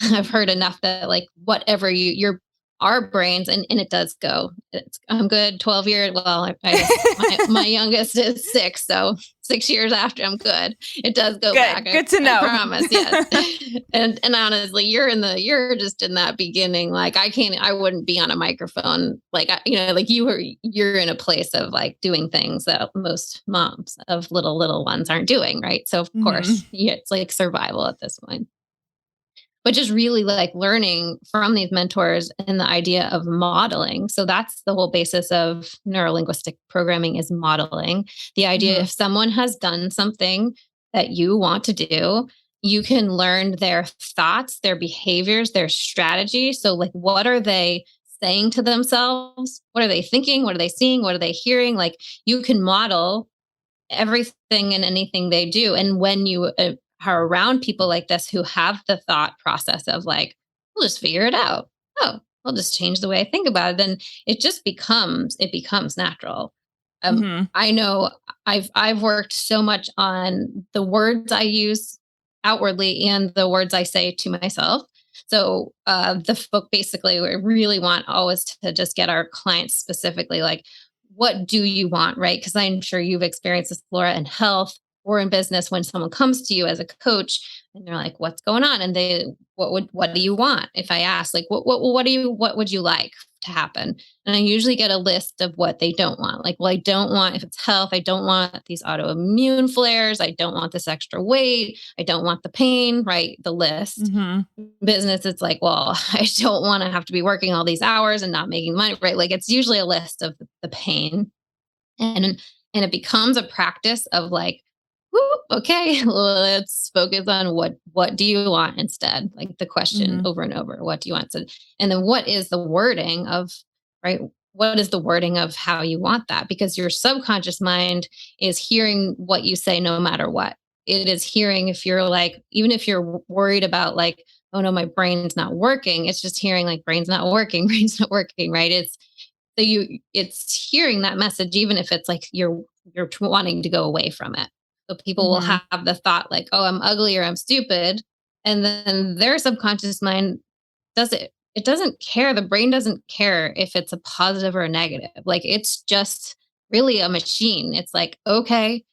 I've heard enough that like whatever your our brains, and it does go. I'm good. 12 years. Well, I guess my youngest is 6, so 6 years after I'm good. It does go back. Good to I know. promise. Yes. and honestly, you're just in that beginning. Like I wouldn't be on a microphone. Like like you're in a place of like doing things that most moms of little ones aren't doing. Right. So of Mm-hmm. course, yeah, it's like survival at this point, but just really like learning from these mentors and the idea of modeling. So that's the whole basis of neurolinguistic programming, is modeling. The idea, Mm-hmm. if someone has done something that you want to do, you can learn their thoughts, their behaviors, their strategy. So like, what are they saying to themselves? What are they thinking? What are they seeing? What are they hearing? Like, you can model everything and anything they do. And when you are around people like this who have the thought process of like, we'll just figure it out. Oh, I'll just change the way I think about it. Then it becomes natural. Mm-hmm. I know I've worked so much on the words I use outwardly and the words I say to myself. So the book, basically, we really want always to just get our clients specifically like, what do you want, right? Because I'm sure you've experienced this, Laura, in health or in business, when someone comes to you as a coach and they're like, what's going on? And what do you want? If I ask, like, what would you like to happen? And I usually get a list of what they don't want. Like, well, I don't want, if it's health, I don't want these autoimmune flares. I don't want this extra weight. I don't want the pain, right? The list. Mm-hmm. Business, it's like, well, I don't want to have to be working all these hours and not making money, right? Like, it's usually a list of the pain. And it becomes a practice of like, whoop, okay, let's focus on what do you want instead? Like the question Mm-hmm. over and over, what do you want? So, and then what is the wording of, right? What is the wording of how you want that? Because your subconscious mind is hearing what you say no matter what. It is hearing, if you're like, even if you're worried about like, oh no, my brain's not working, it's just hearing like, brain's not working, brain's not working, right? It's hearing that message, even if it's like you're wanting to go away from it. So people will Mm-hmm. have the thought like, oh, I'm ugly or I'm stupid. And then their subconscious mind it doesn't care. The brain doesn't care if it's a positive or a negative. Like, it's just really a machine. It's like, okay,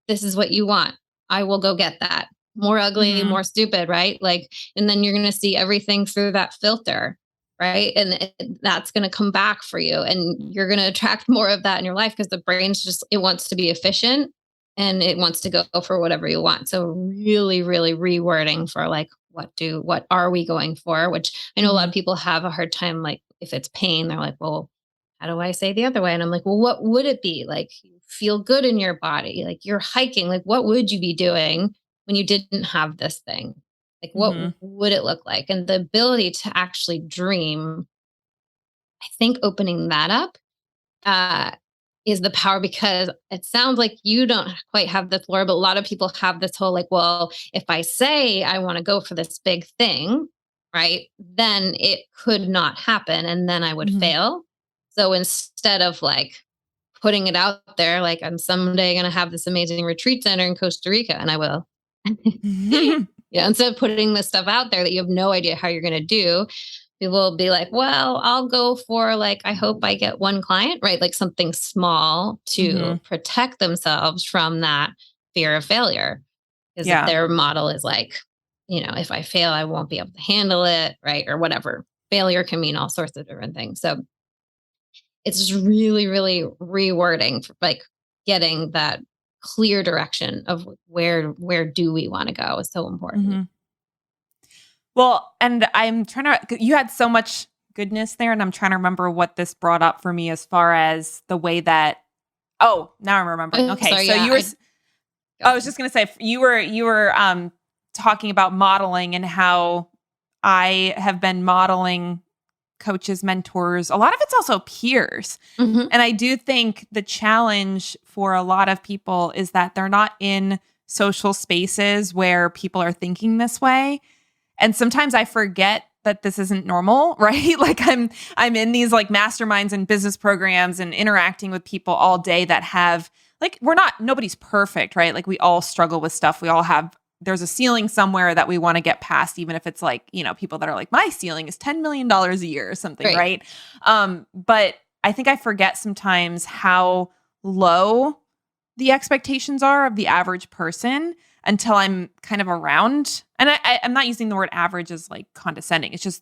this is what you want. I will go get that. More ugly, Mm-hmm. more stupid, right? Like, and then you're going to see everything through that filter, right? And that's going to come back for you. And you're going to attract more of that in your life, because the brain's just, it wants to be efficient and it wants to go for whatever you want. So really, really rewording for like, what are we going for? Which I know a lot Mm-hmm. of people have a hard time. Like, if it's pain, they're like, well, how do I say the other way? And I'm like, well, what would it be? Like, you feel good in your body, like you're hiking. Like, what would you be doing when you didn't have this thing? Like, what Mm-hmm. would it look like? And the ability to actually dream, I think opening that up uh, is the power, because it sounds like you don't quite have this, Laura, but a lot of people have this whole like, well, if I say I want to go for this big thing, right, then it could not happen and then I would Mm-hmm. fail. So instead of like putting it out there, like, I'm someday going to have this amazing retreat center in Costa Rica, and I will. Yeah, instead of putting this stuff out there that you have no idea how you're going to do, people will be like, well, I'll go for like, I hope I get one client, right? Like something small Mm-hmm. to protect themselves from that fear of failure. Because if Yeah. their model is like, if I fail, I won't be able to handle it, right? Or whatever. Failure can mean all sorts of different things. So it's just really, really rewording for like getting that clear direction of where do we want to go is so important. Mm-hmm. Well, and I'm trying to, you had so much goodness there, and I'm trying to remember what this brought up for me as far as the way that, oh, now I'm remembering. Okay. Sorry, So yeah, you were, I was just going to say, you were talking about modeling and how I have been modeling coaches, mentors. A lot of it's also peers. Mhm. And I do think the challenge for a lot of people is that they're not in social spaces where people are thinking this way. And sometimes I forget that this isn't normal, right? Like I'm in these like masterminds and business programs and interacting with people all day that have like nobody's perfect, right? Like we all struggle with stuff. We all have there's a ceiling somewhere that we want to get past, even if it's like, people that are like, my ceiling is $10 million a year or something, right? But I think I forget sometimes how low the expectations are of the average person until I'm kind of around. And I'm not using the word average as like condescending. It's just,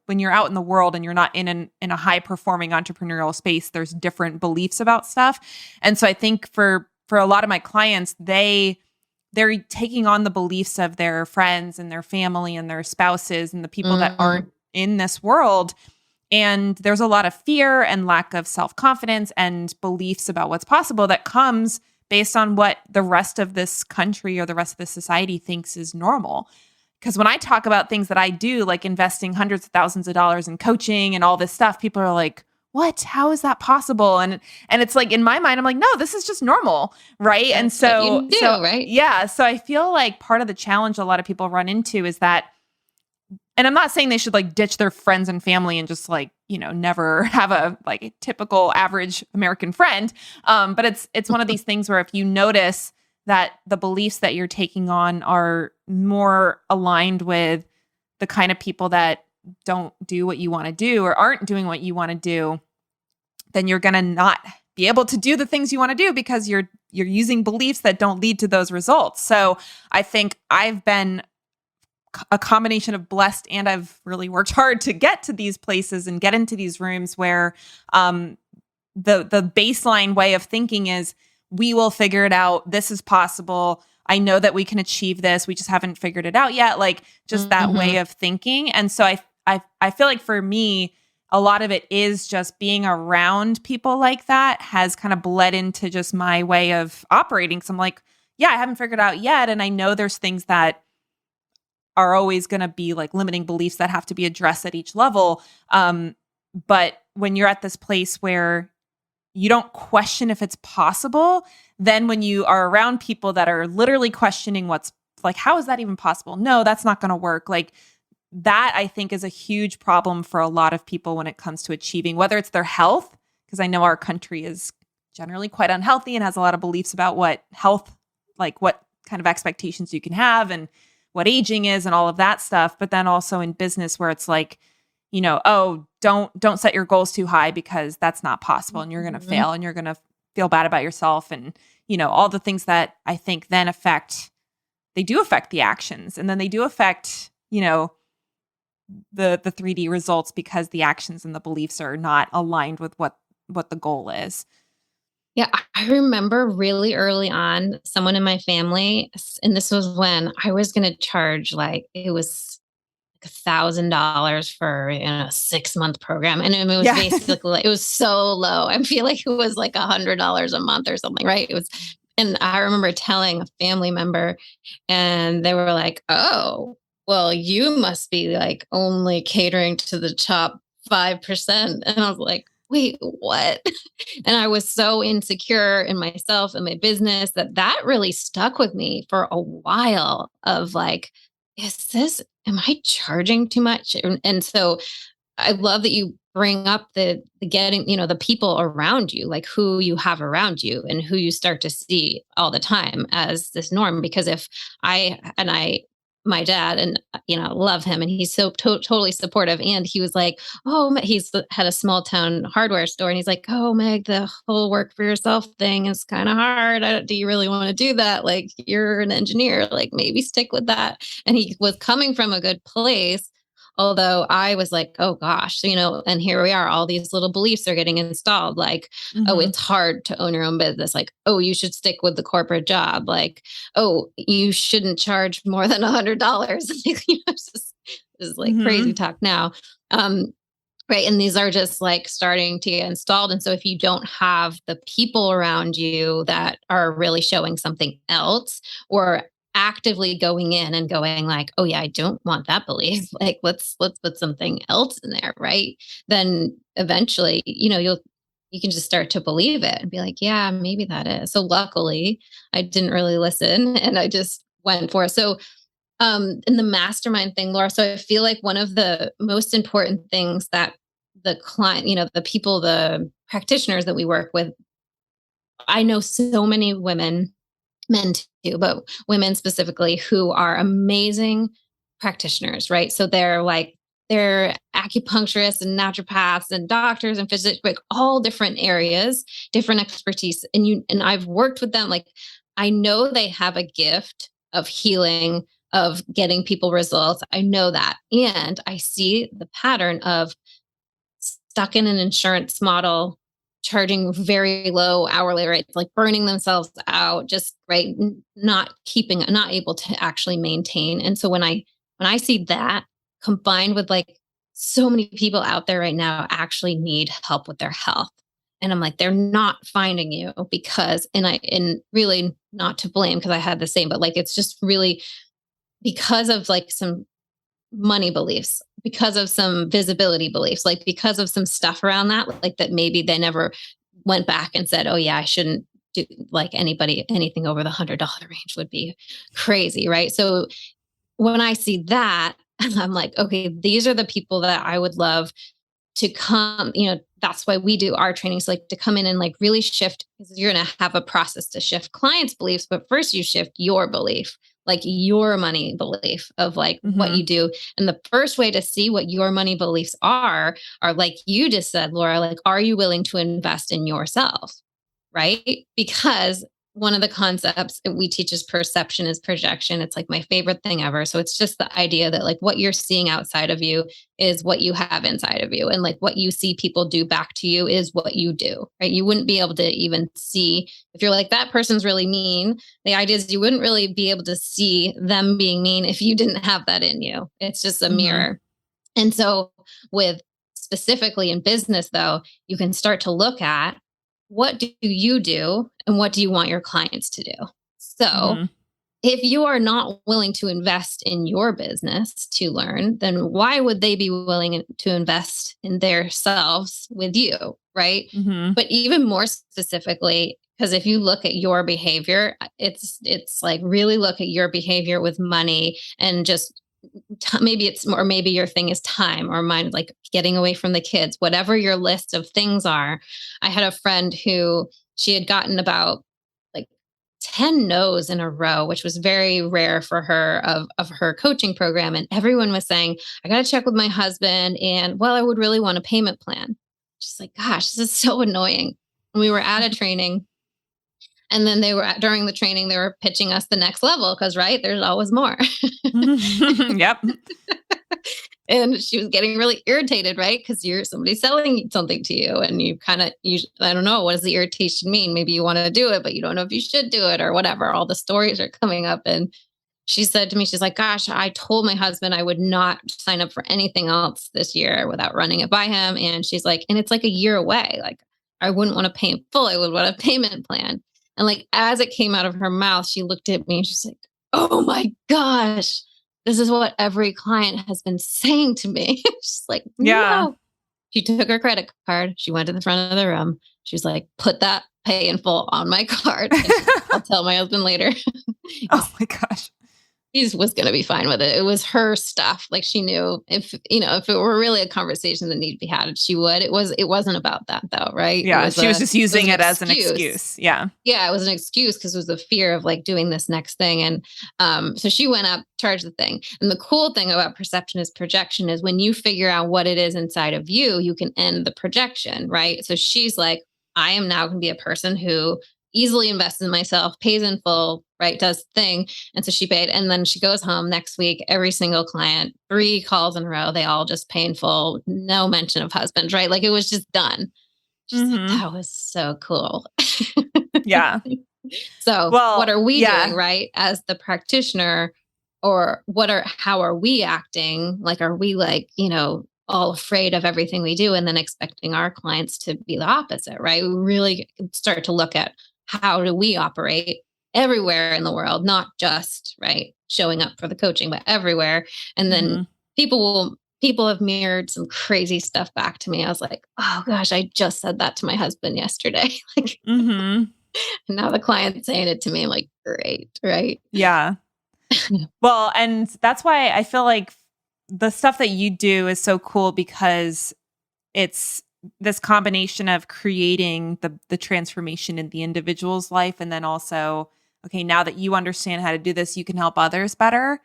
when you're out in the world and you're not in a high performing entrepreneurial space, there's different beliefs about stuff. And so I think for a lot of my clients, they're taking on the beliefs of their friends and their family and their spouses and the people that aren't in this world. And there's a lot of fear and lack of self-confidence and beliefs about what's possible that comes based on what the rest of this country or the rest of the society thinks is normal. Because when I talk about things that I do, like investing hundreds of thousands of dollars in coaching and all this stuff, people are like, what? How is that possible? And it's like, in my mind, I'm like, no, this is just normal, right? That's and so, what you do, right? Yeah. So I feel like part of the challenge a lot of people run into is that, and I'm not saying they should like ditch their friends and family and just like, never have a like a typical average American friend. But it's one of these things where if you notice that the beliefs that you're taking on are more aligned with the kind of people that don't do what you want to do or aren't doing what you want to do, then you're going to not be able to do the things you want to do because you're using beliefs that don't lead to those results. So I think I've been a combination of blessed and I've really worked hard to get to these places and get into these rooms where the baseline way of thinking is we will figure it out. This is possible. I know that we can achieve this. We just haven't figured it out yet. Like just that way of thinking. And so I feel like for me, a lot of it is just being around people like that has kind of bled into just my way of operating. So I'm like, yeah, I haven't figured it out yet. And I know there's things that are always going to be like limiting beliefs that have to be addressed at each level. But when you're at this place where you don't question if it's possible, then when you are around people that are literally questioning what's like, how is that even possible? No, that's not going to work. Like that, I think, is a huge problem for a lot of people when it comes to achieving, whether it's their health, because I know our country is generally quite unhealthy and has a lot of beliefs about what health, like what kind of expectations you can have and what aging is and all of that stuff. But then also in business where it's like, oh, don't set your goals too high because that's not possible and you're going to fail and you're going to feel bad about yourself. And, all the things that I think then they do affect the actions. And then they do affect, the 3D results because the actions and the beliefs are not aligned with what the goal is. Yeah, I remember really early on, someone in my family, and this was when I was going to charge it was like $1,000 for a 6-month program, and it was basically it was so low. I feel like it was like $100 a month or something, right? It was, and I remember telling a family member, and they were like, "Oh, well, you must be like only catering to the top 5%," and I was like, wait, what? And I was so insecure in myself and my business that really stuck with me for a while of like, am I charging too much? And so I love that you bring up the getting, the people around you, like who you have around you and who you start to see all the time as this norm. Because if my dad and love him and he's so totally supportive, and he was like, oh, he's had a small town hardware store, and he's like, oh, Meg, the whole work for yourself thing is kind of hard. Do you really want to do that? Like, you're an engineer, like maybe stick with that. And he was coming from a good place, Although I was like, oh gosh, and here we are, all these little beliefs are getting installed. Like, oh, Mm-hmm. it's hard to own your own business. Like, oh, you should stick with the corporate job. Like, oh, you shouldn't charge more than $100. It's just like crazy Mm-hmm. talk now. Um, Right. And these are just like starting to get installed. And so if you don't have the people around you that are really showing something else, or actively going in and going like, oh yeah, I don't want that belief. Like let's put something else in there, right? Then eventually, you can just start to believe it and be like, yeah, maybe that is. So luckily I didn't really listen and I just went for it. So in the mastermind thing, Laura, so I feel like one of the most important things that the client, the people, the practitioners that we work with, I know so many women, men too, but women specifically, who are amazing practitioners, right? So they're acupuncturists and naturopaths and doctors and physicians, like all different areas, different expertise. And I've worked with them. Like I know they have a gift of healing, of getting people results. I know that. And I see the pattern of stuck in an insurance model, charging very low hourly rates, like burning themselves out, just right, not able to actually maintain. And so when I see that combined with like so many people out there right now actually need help with their health. And I'm like, they're not finding you because, and really not to blame because I had the same, but like, it's just really because of like some money beliefs, because of some visibility beliefs, like because of some stuff around that, like that maybe they never went back and said, oh yeah, I shouldn't do like anything over the $100 range would be crazy. Right. So when I see that, I'm like, okay, these are the people that I would love to come, that's why we do our trainings, like to come in and like really shift, because you're going to have a process to shift clients' beliefs. But first you shift your belief, like your money belief of like what Mm-hmm. you do. And the first way to see what your money beliefs are like you just said, Laura, like, are you willing to invest in yourself? Right? Because one of the concepts that we teach is perception is projection. It's like my favorite thing ever. So it's just the idea that like what you're seeing outside of you is what you have inside of you. And like what you see people do back to you is what you do, right? You wouldn't be able to even see if you're like, that person's really mean. The idea is you wouldn't really be able to see them being mean if you didn't have that in you. It's just a Mm-hmm. mirror. And so with specifically in business though, you can start to look at what do you do and what do you want your clients to do? So Mm-hmm. if you are not willing to invest in your business to learn, then why would they be willing to invest in themselves with you? Right. Mm-hmm. But even more specifically, because if you look at your behavior, it's like really look at your behavior with money and just maybe it's more, maybe your thing is time or mine, like getting away from the kids, whatever your list of things are. I had a friend who she had gotten about like 10 no's in a row, which was very rare for her of her coaching program. And everyone was saying, I got to check with my husband. And well, I would really want a payment plan. She's like, gosh, this is so annoying. And we were at a training and then during the training, they were pitching us the next level because, right, there's always more. Yep. And she was getting really irritated, right? Because you're somebody selling something to you and you kind of, I don't know, what does the irritation mean? Maybe you want to do it, but you don't know if you should do it or whatever. All the stories are coming up. And she said to me, she's like, gosh, I told my husband I would not sign up for anything else this year without running it by him. And she's like, and it's like a year away. Like, I wouldn't want to pay in full. I would want a payment plan. And like, as it came out of her mouth, she looked at me and she's like, oh my gosh, this is what every client has been saying to me. She's like, Yeah. no. She took her credit card. She went to the front of the room. She's like, put that pay in full on my card. And I'll tell my husband later. Oh my gosh. He was going to be fine with it. It was her stuff. Like she knew if it were really a conversation that needed to be had, she would. It wasn't about that though, right? Yeah. She was just using it as an excuse. excuse. Yeah. Yeah, it was an excuse because it was a fear of like doing this next thing. And so she went up, charged the thing. And the cool thing about perception is projection is when you figure out what it is inside of you, you can end the projection, right? So she's like, I am now going to be a person who easily invests in myself, pays in full, right? Does the thing. And so she paid. And then she goes home next week, every single client, 3 calls in a row, they all just pay in full, no mention of husbands, right? Like it was just done. She's like, Mm-hmm. that was so cool. Yeah. So what Well, are we doing, yeah. right? As the practitioner, or how are we acting? Like, are we like, all afraid of everything we do and then expecting our clients to be the opposite, right? We really start to look at how do we operate everywhere in the world, not just right showing up for the coaching, but everywhere. And then Mm-hmm. people have mirrored some crazy stuff back to me. I was like, oh gosh, I just said that to my husband yesterday. Like, Mm-hmm. and now the client's saying it to me. I'm like, great, right? Yeah. Well, and that's why I feel like the stuff that you do is so cool because it's this combination of creating the transformation in the individual's life, and then also, okay, now that you understand how to do this, you can help others better.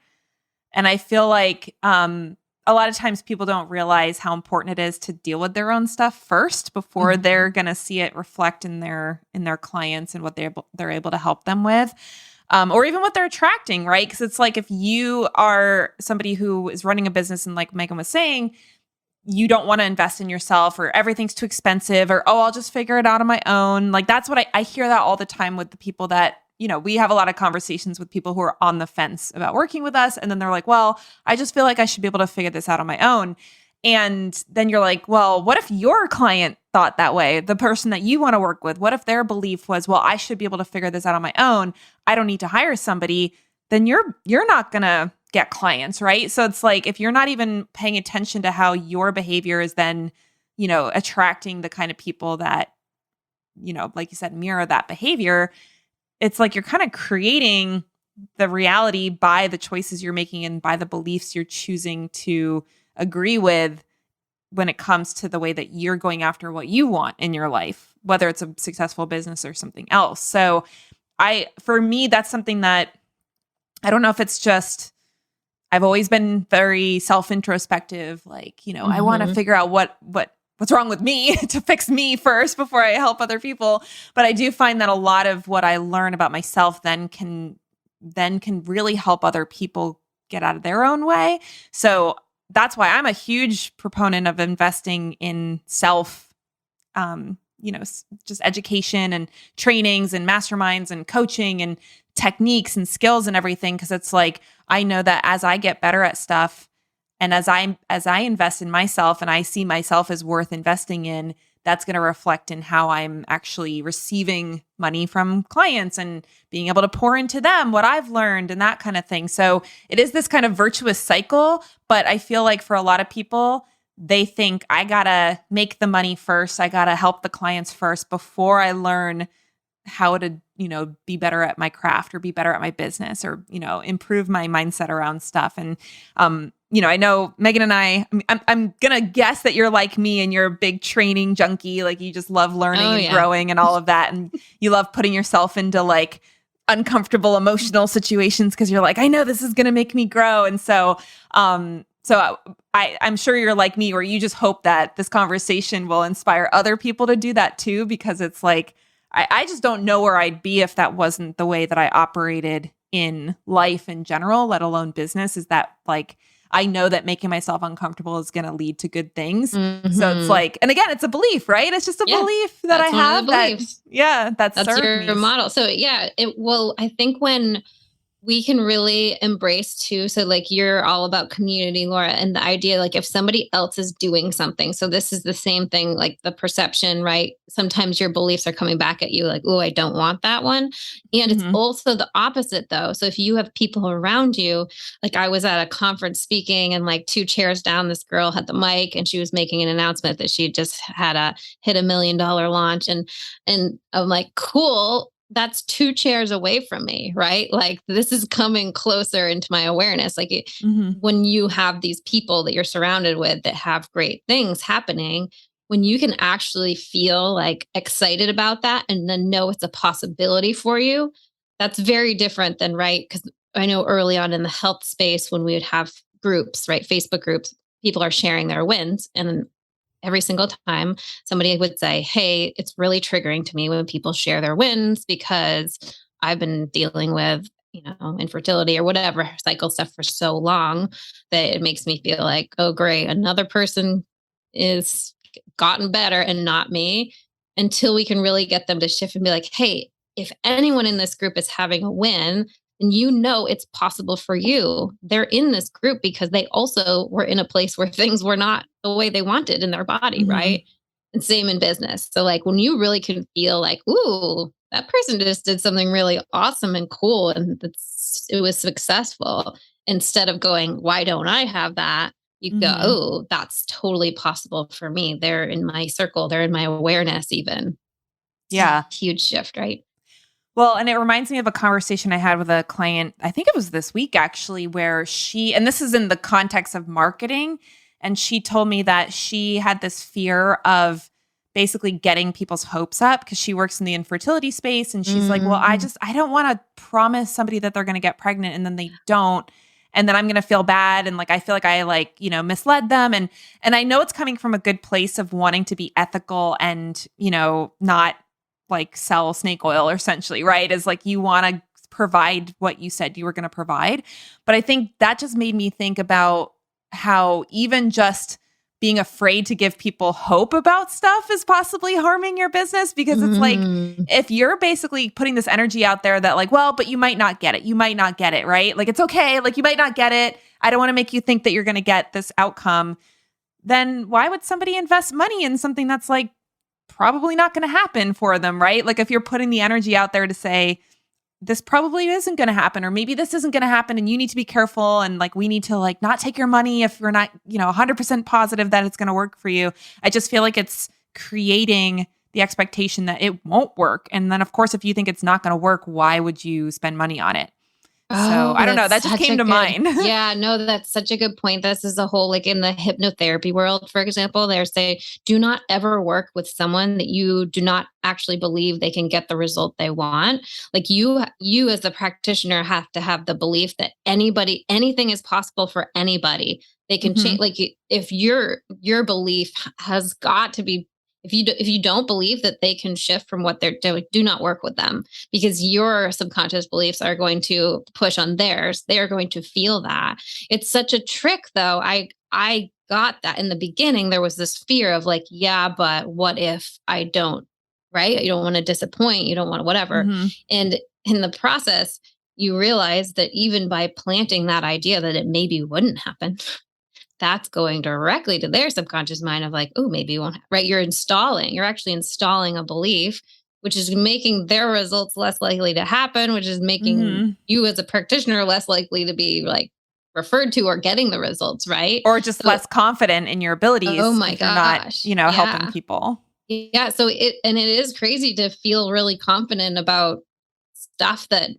And I feel like a lot of times people don't realize how important it is to deal with their own stuff first before they're going to see it reflect in their clients and what they're able to help them with. Or even what they're attracting, right? Because it's like if you are somebody who is running a business and like Megan was saying, you don't want to invest in yourself or everything's too expensive or, oh, I'll just figure it out on my own. Like that's what I hear that all the time with the people that, we have a lot of conversations with people who are on the fence about working with us. And then they're like, well, I just feel like I should be able to figure this out on my own. And then you're like, well, what if your client thought that way? The person that you want to work with, what if their belief was, well, I should be able to figure this out on my own. I don't need to hire somebody. Then you're not going to get clients, right? So it's like, if you're not even paying attention to how your behavior is then, attracting the kind of people that, like you said, mirror that behavior, it's like you're kind of creating the reality by the choices you're making and by the beliefs you're choosing to agree with when it comes to the way that you're going after what you want in your life, whether it's a successful business or something else. So for me, that's something that I don't know if it's just, I've always been very self-introspective. Like, I want to figure out what's wrong with me to fix me first before I help other people. But I do find that a lot of what I learn about myself then can really help other people get out of their own way. So that's why I'm a huge proponent of investing in self, just education and trainings and masterminds and coaching and techniques and skills and everything. Because it's like, I know that as I get better at stuff and as I invest in myself and I see myself as worth investing in, that's going to reflect in how I'm actually receiving money from clients and being able to pour into them what I've learned and that kind of thing. So it is this kind of virtuous cycle, but I feel like for a lot of people, they think I got to make the money first. I got to help the clients first before I learn how to, be better at my craft or be better at my business or, improve my mindset around stuff. And, I know Megan and I'm going to guess that you're like me and you're a big training junkie. Like you just love learning and growing and all of that. And you love putting yourself into like uncomfortable emotional situations because you're like, I know this is going to make me grow. And so, I'm sure you're like me, where you just hope that this conversation will inspire other people to do that too, because it's like, I just don't know where I'd be if that wasn't the way that I operated in life in general, let alone business, is that like, I know that making myself uncomfortable is going to lead to good things. So it's like, and again, it's a belief, right? It's just a belief that I have that's your model. So I think when we can really embrace too. So like you're all about community, Laura, and the idea, like if somebody else is doing something, so this is the same thing, like the perception, right? Sometimes your beliefs are coming back at you like, oh, I don't want that one. And it's also the opposite though. So if you have people around you, like I was at a conference speaking and like 2 chairs down, this girl had the mic and she was making an announcement that she just had hit $1 million launch. And I'm like, cool. That's 2 chairs away from me, right? Like this is coming closer into my awareness. Like when you have these people that you're surrounded with that have great things happening, when you can actually feel like excited about that and then know it's a possibility for you, that's very different than, right? Because I know early on in the health space, when we would have groups, right? Facebook groups, people are sharing their wins. And every single time somebody would say, hey, it's really triggering to me when people share their wins because I've been dealing with, infertility or whatever cycle stuff for so long that it makes me feel like, oh, great, another person is gotten better and not me, until we can really get them to shift and be like, hey, if anyone in this group is having a win, and it's possible for you. They're in this group because they also were in a place where things were not the way they wanted in their body, Mhm. right? And same in business. So like when you really can feel like, ooh, that person just did something really awesome and cool and it was successful, instead of going, why don't I have that? You go, Mhm. oh, that's totally possible for me. They're in my circle, they're in my awareness even. It's a Yeah. huge shift, right? Well, and it reminds me of a conversation I had with a client, I think it was this week actually, where and this is in the context of marketing, and she told me that she had this fear of basically getting people's hopes up because she works in the infertility space. And she's like, well, Mm. I don't want to promise somebody that they're going to get pregnant and then they don't. And then I'm going to feel bad. And like, I feel like I misled them. And I know it's coming from a good place of wanting to be ethical and, not like sell snake oil essentially, right? Is like you want to provide what you said you were going to provide. But I think that just made me think about how even just being afraid to give people hope about stuff is possibly harming your business, because it's like Mm. if you're basically putting this energy out there that like, well, but you might not get it. You might not get it, right? Like it's okay. Like you might not get it. I don't want to make you think that you're going to get this outcome. Then why would somebody invest money in something that's like probably not going to happen for them, right? Like if you're putting the energy out there to say, this probably isn't going to happen, or maybe this isn't going to happen and you need to be careful. And like, we need to like not take your money if we're not, 100% positive that it's going to work for you. I just feel like it's creating the expectation that it won't work. And then of course, if you think it's not going to work, why would you spend money on it? So Oh, I don't know. that's That just such a came to good, mind. yeah, no, that's such a good point. This is a whole, like in the hypnotherapy world, for example, they're saying, do not ever work with someone that you do not actually believe they can get the result they want. Like you as the practitioner have to have the belief that anything is possible for anybody. They can Hmm. change. Like if your belief has got to be, if you don't believe that they can shift from what they're doing, do not work with them, because your subconscious beliefs are going to push on theirs. They are going to feel that. It's such a trick though. I got that in the beginning. There was this fear of like, yeah, but what if I don't, right? You don't want to disappoint, you don't want to whatever. Hmm. And in the process, you realize that even by planting that idea that it maybe wouldn't happen, that's going directly to their subconscious mind of like, oh, maybe it won't, right? You're actually installing a belief, which is making their results less likely to happen, which is making Hmm. you as a practitioner less likely to be like referred to or getting the results, right? Or just So, less confident in your oh abilities my if you're not, gosh. helping Yeah. people. Yeah. So it is crazy to feel really confident about stuff that,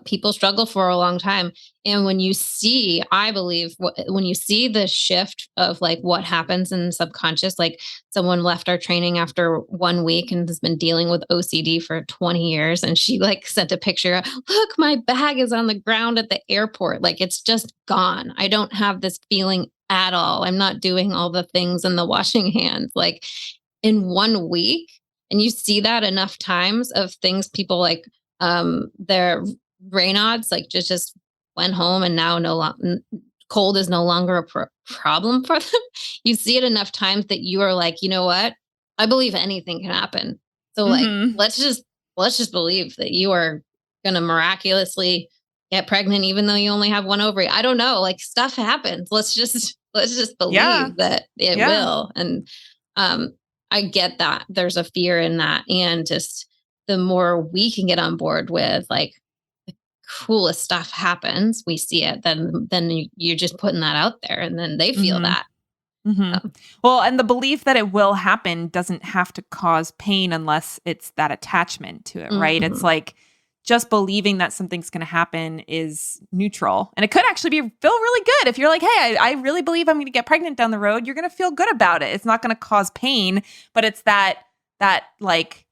people struggle for a long time. And when you see, I believe, when you see the shift of like what happens in the subconscious, like someone left our training after 1 week and has been dealing with OCD for 20 years. And she like sent a picture, look, my bag is on the ground at the airport. Like it's just gone. I don't have this feeling at all. I'm not doing all the things in the washing hands. Like in 1 week, and you see that enough times of things people like their Raynaud's like just went home and now no longer cold is no longer a problem for them. You see it enough times that you are like, you know what? I believe anything can happen. So like Hmm. let's just believe that you are gonna miraculously get pregnant even though you only have one ovary. I don't know. Like stuff happens. Let's just Yeah. believe that it Yeah. will. And um I get that there's a fear in that. And just the more we can get on board with like the coolest stuff happens, we see it, then you're just putting that out there and then they feel Hmm. that. Hmm. So, Well, and the belief that it will happen doesn't have to cause pain unless it's that attachment to it, right? It's mhm. like just believing that something's going to happen is neutral. And it could actually feel really good. If you're like, hey, I really believe I'm going to get pregnant down the road, you're going to feel good about it. It's not going to cause pain, but it's that like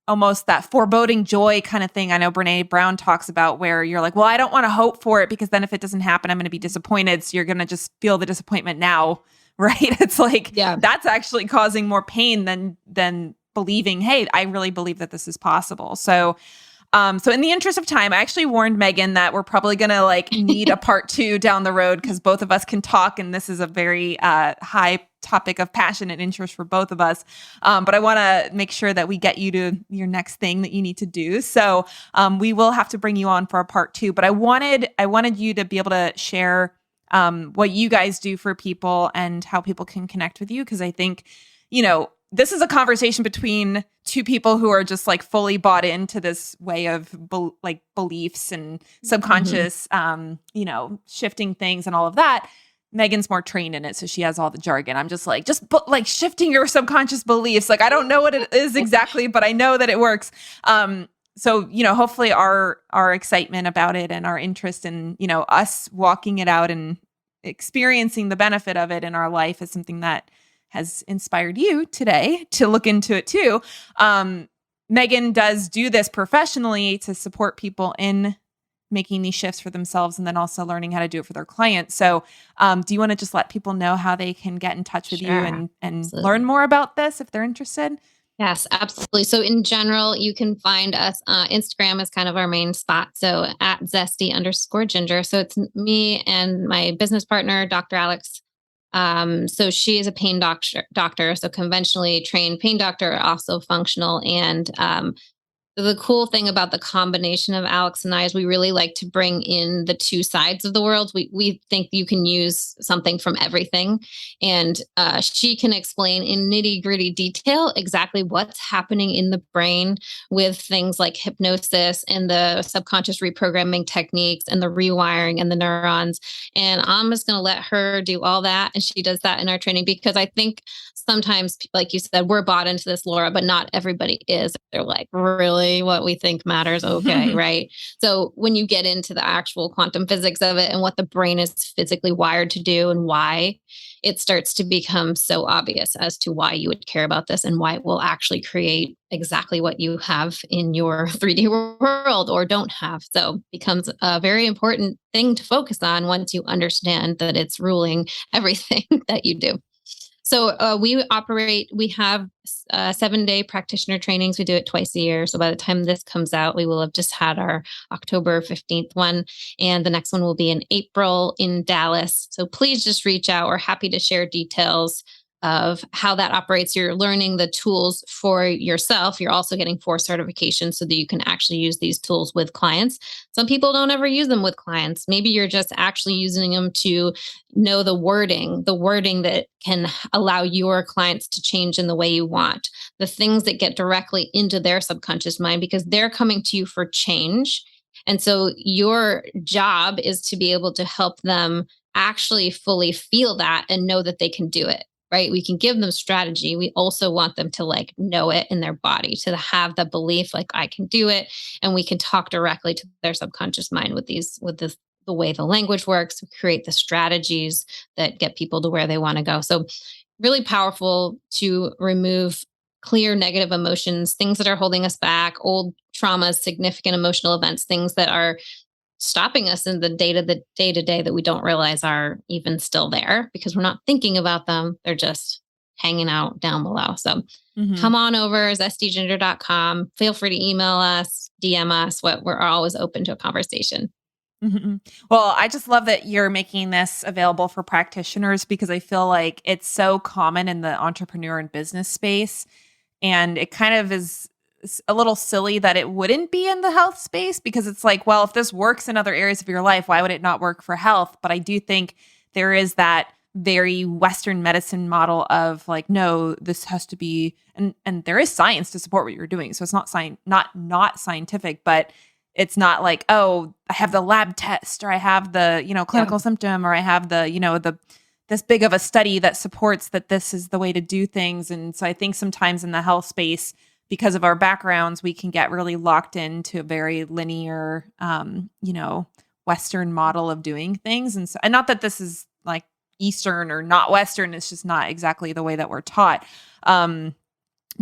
almost that foreboding joy kind of thing. I know Brene Brown talks about where you're like, well, I don't want to hope for it because then if it doesn't happen, I'm going to be disappointed. So you're going to just feel the disappointment now right? It's like, Yeah. that's actually causing more pain than believing, hey, I really believe that this is possible. So in the interest of time, I actually warned Megan that we're probably going to like need a part 2 down the road because both of us can talk. And this is a very high topic of passion and interest for both of us. But I want to make sure that we get you to your next thing that you need to do. So we will have to bring you on for a part 2. But I wanted you to be able to share what you guys do for people and how people can connect with you. Because I think, this is a conversation between two people who are just like fully bought into this way of beliefs and subconscious, shifting things and all of that. Megan's more trained in it, so she has all the jargon. I'm just like, shifting your subconscious beliefs. Like, I don't know what it is exactly, but I know that it works. So, hopefully our excitement about it and our interest in, us walking it out and experiencing the benefit of it in our life is something that has inspired you today to look into it too. Megan does do this professionally to support people in making these shifts for themselves and then also learning how to do it for their clients. So do you want to just let people know how they can get in touch with you and learn more about this if they're interested? Yes, absolutely. So in general, you can find us, Instagram is kind of our main spot. So at Zesty_Ginger. So it's me and my business partner, Dr. Alex. So she is a pain doctor. So conventionally trained pain doctor, also functional. And, the cool thing about the combination of Alex and I is we really like to bring in the two sides of the world. We think you can use something from everything. And she can explain in nitty gritty detail exactly what's happening in the brain with things like hypnosis and the subconscious reprogramming techniques and the rewiring and the neurons. And I'm just going to let her do all that. And she does that in our training because I think sometimes, like you said, we're bought into this, Laura, but not everybody is. They're like, really? What we think matters? Okay, right? So when you get into the actual quantum physics of it and what the brain is physically wired to do and why, it starts to become so obvious as to why you would care about this and why it will actually create exactly what you have in your 3D world or don't have. So it becomes a very important thing to focus on once you understand that it's ruling everything that you do. So we have 7-day practitioner trainings. We do it twice a year. So by the time this comes out, we will have just had our October 15th one. And the next one will be in April in Dallas. So please just reach out. We're happy to share details of how that operates. You're learning the tools for yourself. You're also getting 4 certifications so that you can actually use these tools with clients. Some people don't ever use them with clients. Maybe you're just actually using them to know the wording that can allow your clients to change in the way you want, the things that get directly into their subconscious mind because they're coming to you for change. And so your job is to be able to help them actually fully feel that and know that they can do it. Right? We can give them strategy. We also want them to like know it in their body, to have the belief like I can do it. And we can talk directly to their subconscious mind with the way the language works, create the strategies that get people to where they want to go. So really powerful to remove clear negative emotions, things that are holding us back, old traumas, significant emotional events, things that are stopping us in the day-to-day that we don't realize are even still there because we're not thinking about them. They're just hanging out down below. So come on over, zestyginger.com. Feel free to email us, DM us. We're always open to a conversation. Mm-hmm. Well, I just love that you're making this available for practitioners because I feel like it's so common in the entrepreneur and business space. And it kind of is a little silly that it wouldn't be in the health space because it's like, well, if this works in other areas of your life, why would it not work for health? But I do think there is that very Western medicine model of like, no, this has to be, and there is science to support what you're doing. So it's not not scientific, but it's not like, oh, I have the lab test or I have the, clinical symptom or I have the, this big of a study that supports that this is the way to do things. And so I think sometimes in the health space, because of our backgrounds, we can get really locked into a very linear, Western model of doing things. And so, and not that this is like Eastern or not Western, it's just not exactly the way that we're taught. But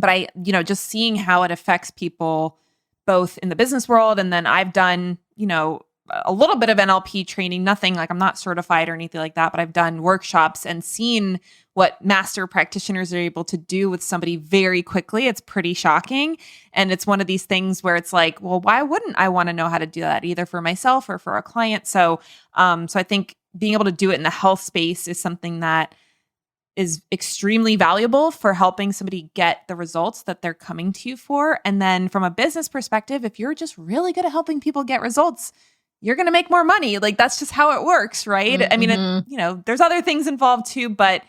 I, just seeing how it affects people both in the business world. And then I've done, a little bit of NLP training, nothing like I'm not certified or anything like that, but I've done workshops and seen what master practitioners are able to do with somebody very quickly. It's pretty shocking. And it's one of these things where it's like, well, why wouldn't I want to know how to do that either for myself or for a client? So I think being able to do it in the health space is something that is extremely valuable for helping somebody get the results that they're coming to you for. And then from a business perspective, if you're just really good at helping people get results, you're going to make more money. Like that's just how it works, right? I mean, there's other things involved too, but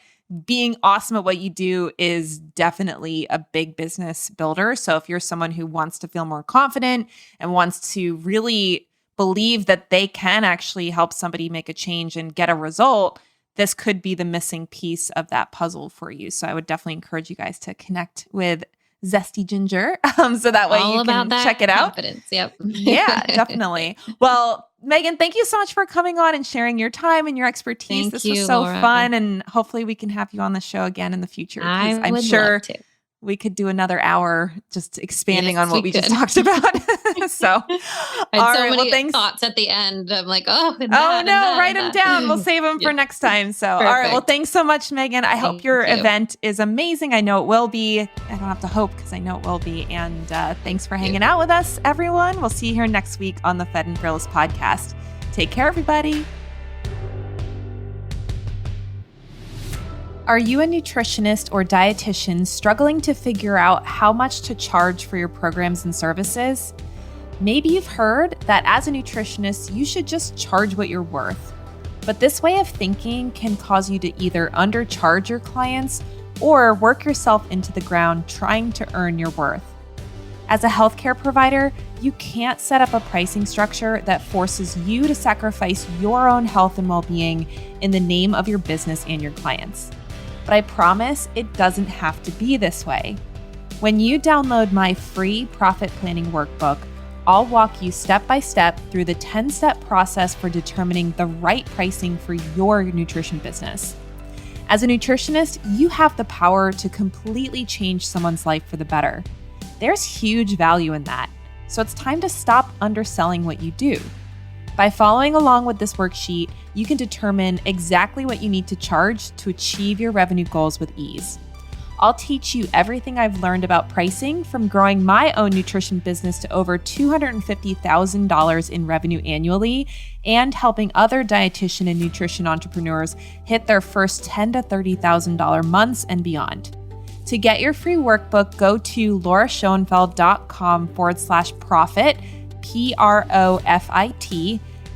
being awesome at what you do is definitely a big business builder. So if you're someone who wants to feel more confident and wants to really believe that they can actually help somebody make a change and get a result, this could be the missing piece of that puzzle for you. So I would definitely encourage you guys to connect with Zesty Ginger so that way you can check it out. Yep. Yeah, definitely. Well, Megan, thank you so much for coming on and sharing your time and your expertise. This was so fun, and hopefully we can have you on the show again in the future. I'm sure we could do another hour just expanding on what we just talked about. So I had so many thoughts at the end. I'm like, write them down. We'll save them for next time. So, all right. Well, thanks so much, Megan. I hope your event is amazing. I know it will be. I don't have to hope because I know it will be. And thanks for hanging out with us, everyone. We'll see you here next week on the Fed and Fearless podcast. Take care, everybody. Are you a nutritionist or dietitian struggling to figure out how much to charge for your programs and services? Maybe you've heard that as a nutritionist, you should just charge what you're worth. But this way of thinking can cause you to either undercharge your clients or work yourself into the ground trying to earn your worth. As a healthcare provider, you can't set up a pricing structure that forces you to sacrifice your own health and well-being in the name of your business and your clients. But I promise it doesn't have to be this way. When you download my free profit planning workbook, I'll walk you step by step through the 10-step process for determining the right pricing for your nutrition business. As a nutritionist, you have the power to completely change someone's life for the better. There's huge value in that. So it's time to stop underselling what you do. By following along with this worksheet, you can determine exactly what you need to charge to achieve your revenue goals with ease. I'll teach you everything I've learned about pricing from growing my own nutrition business to over $250,000 in revenue annually and helping other dietitian and nutrition entrepreneurs hit their first $10,000 to $30,000 months and beyond. To get your free workbook, go to lauraschoenfeld.com/profit, PROFIT,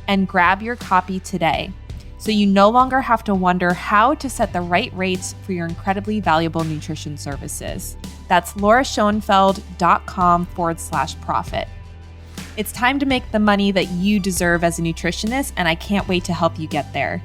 and grab your copy today, so you no longer have to wonder how to set the right rates for your incredibly valuable nutrition services. That's lauraschoenfeld.com/profit. It's time to make the money that you deserve as a nutritionist, and I can't wait to help you get there.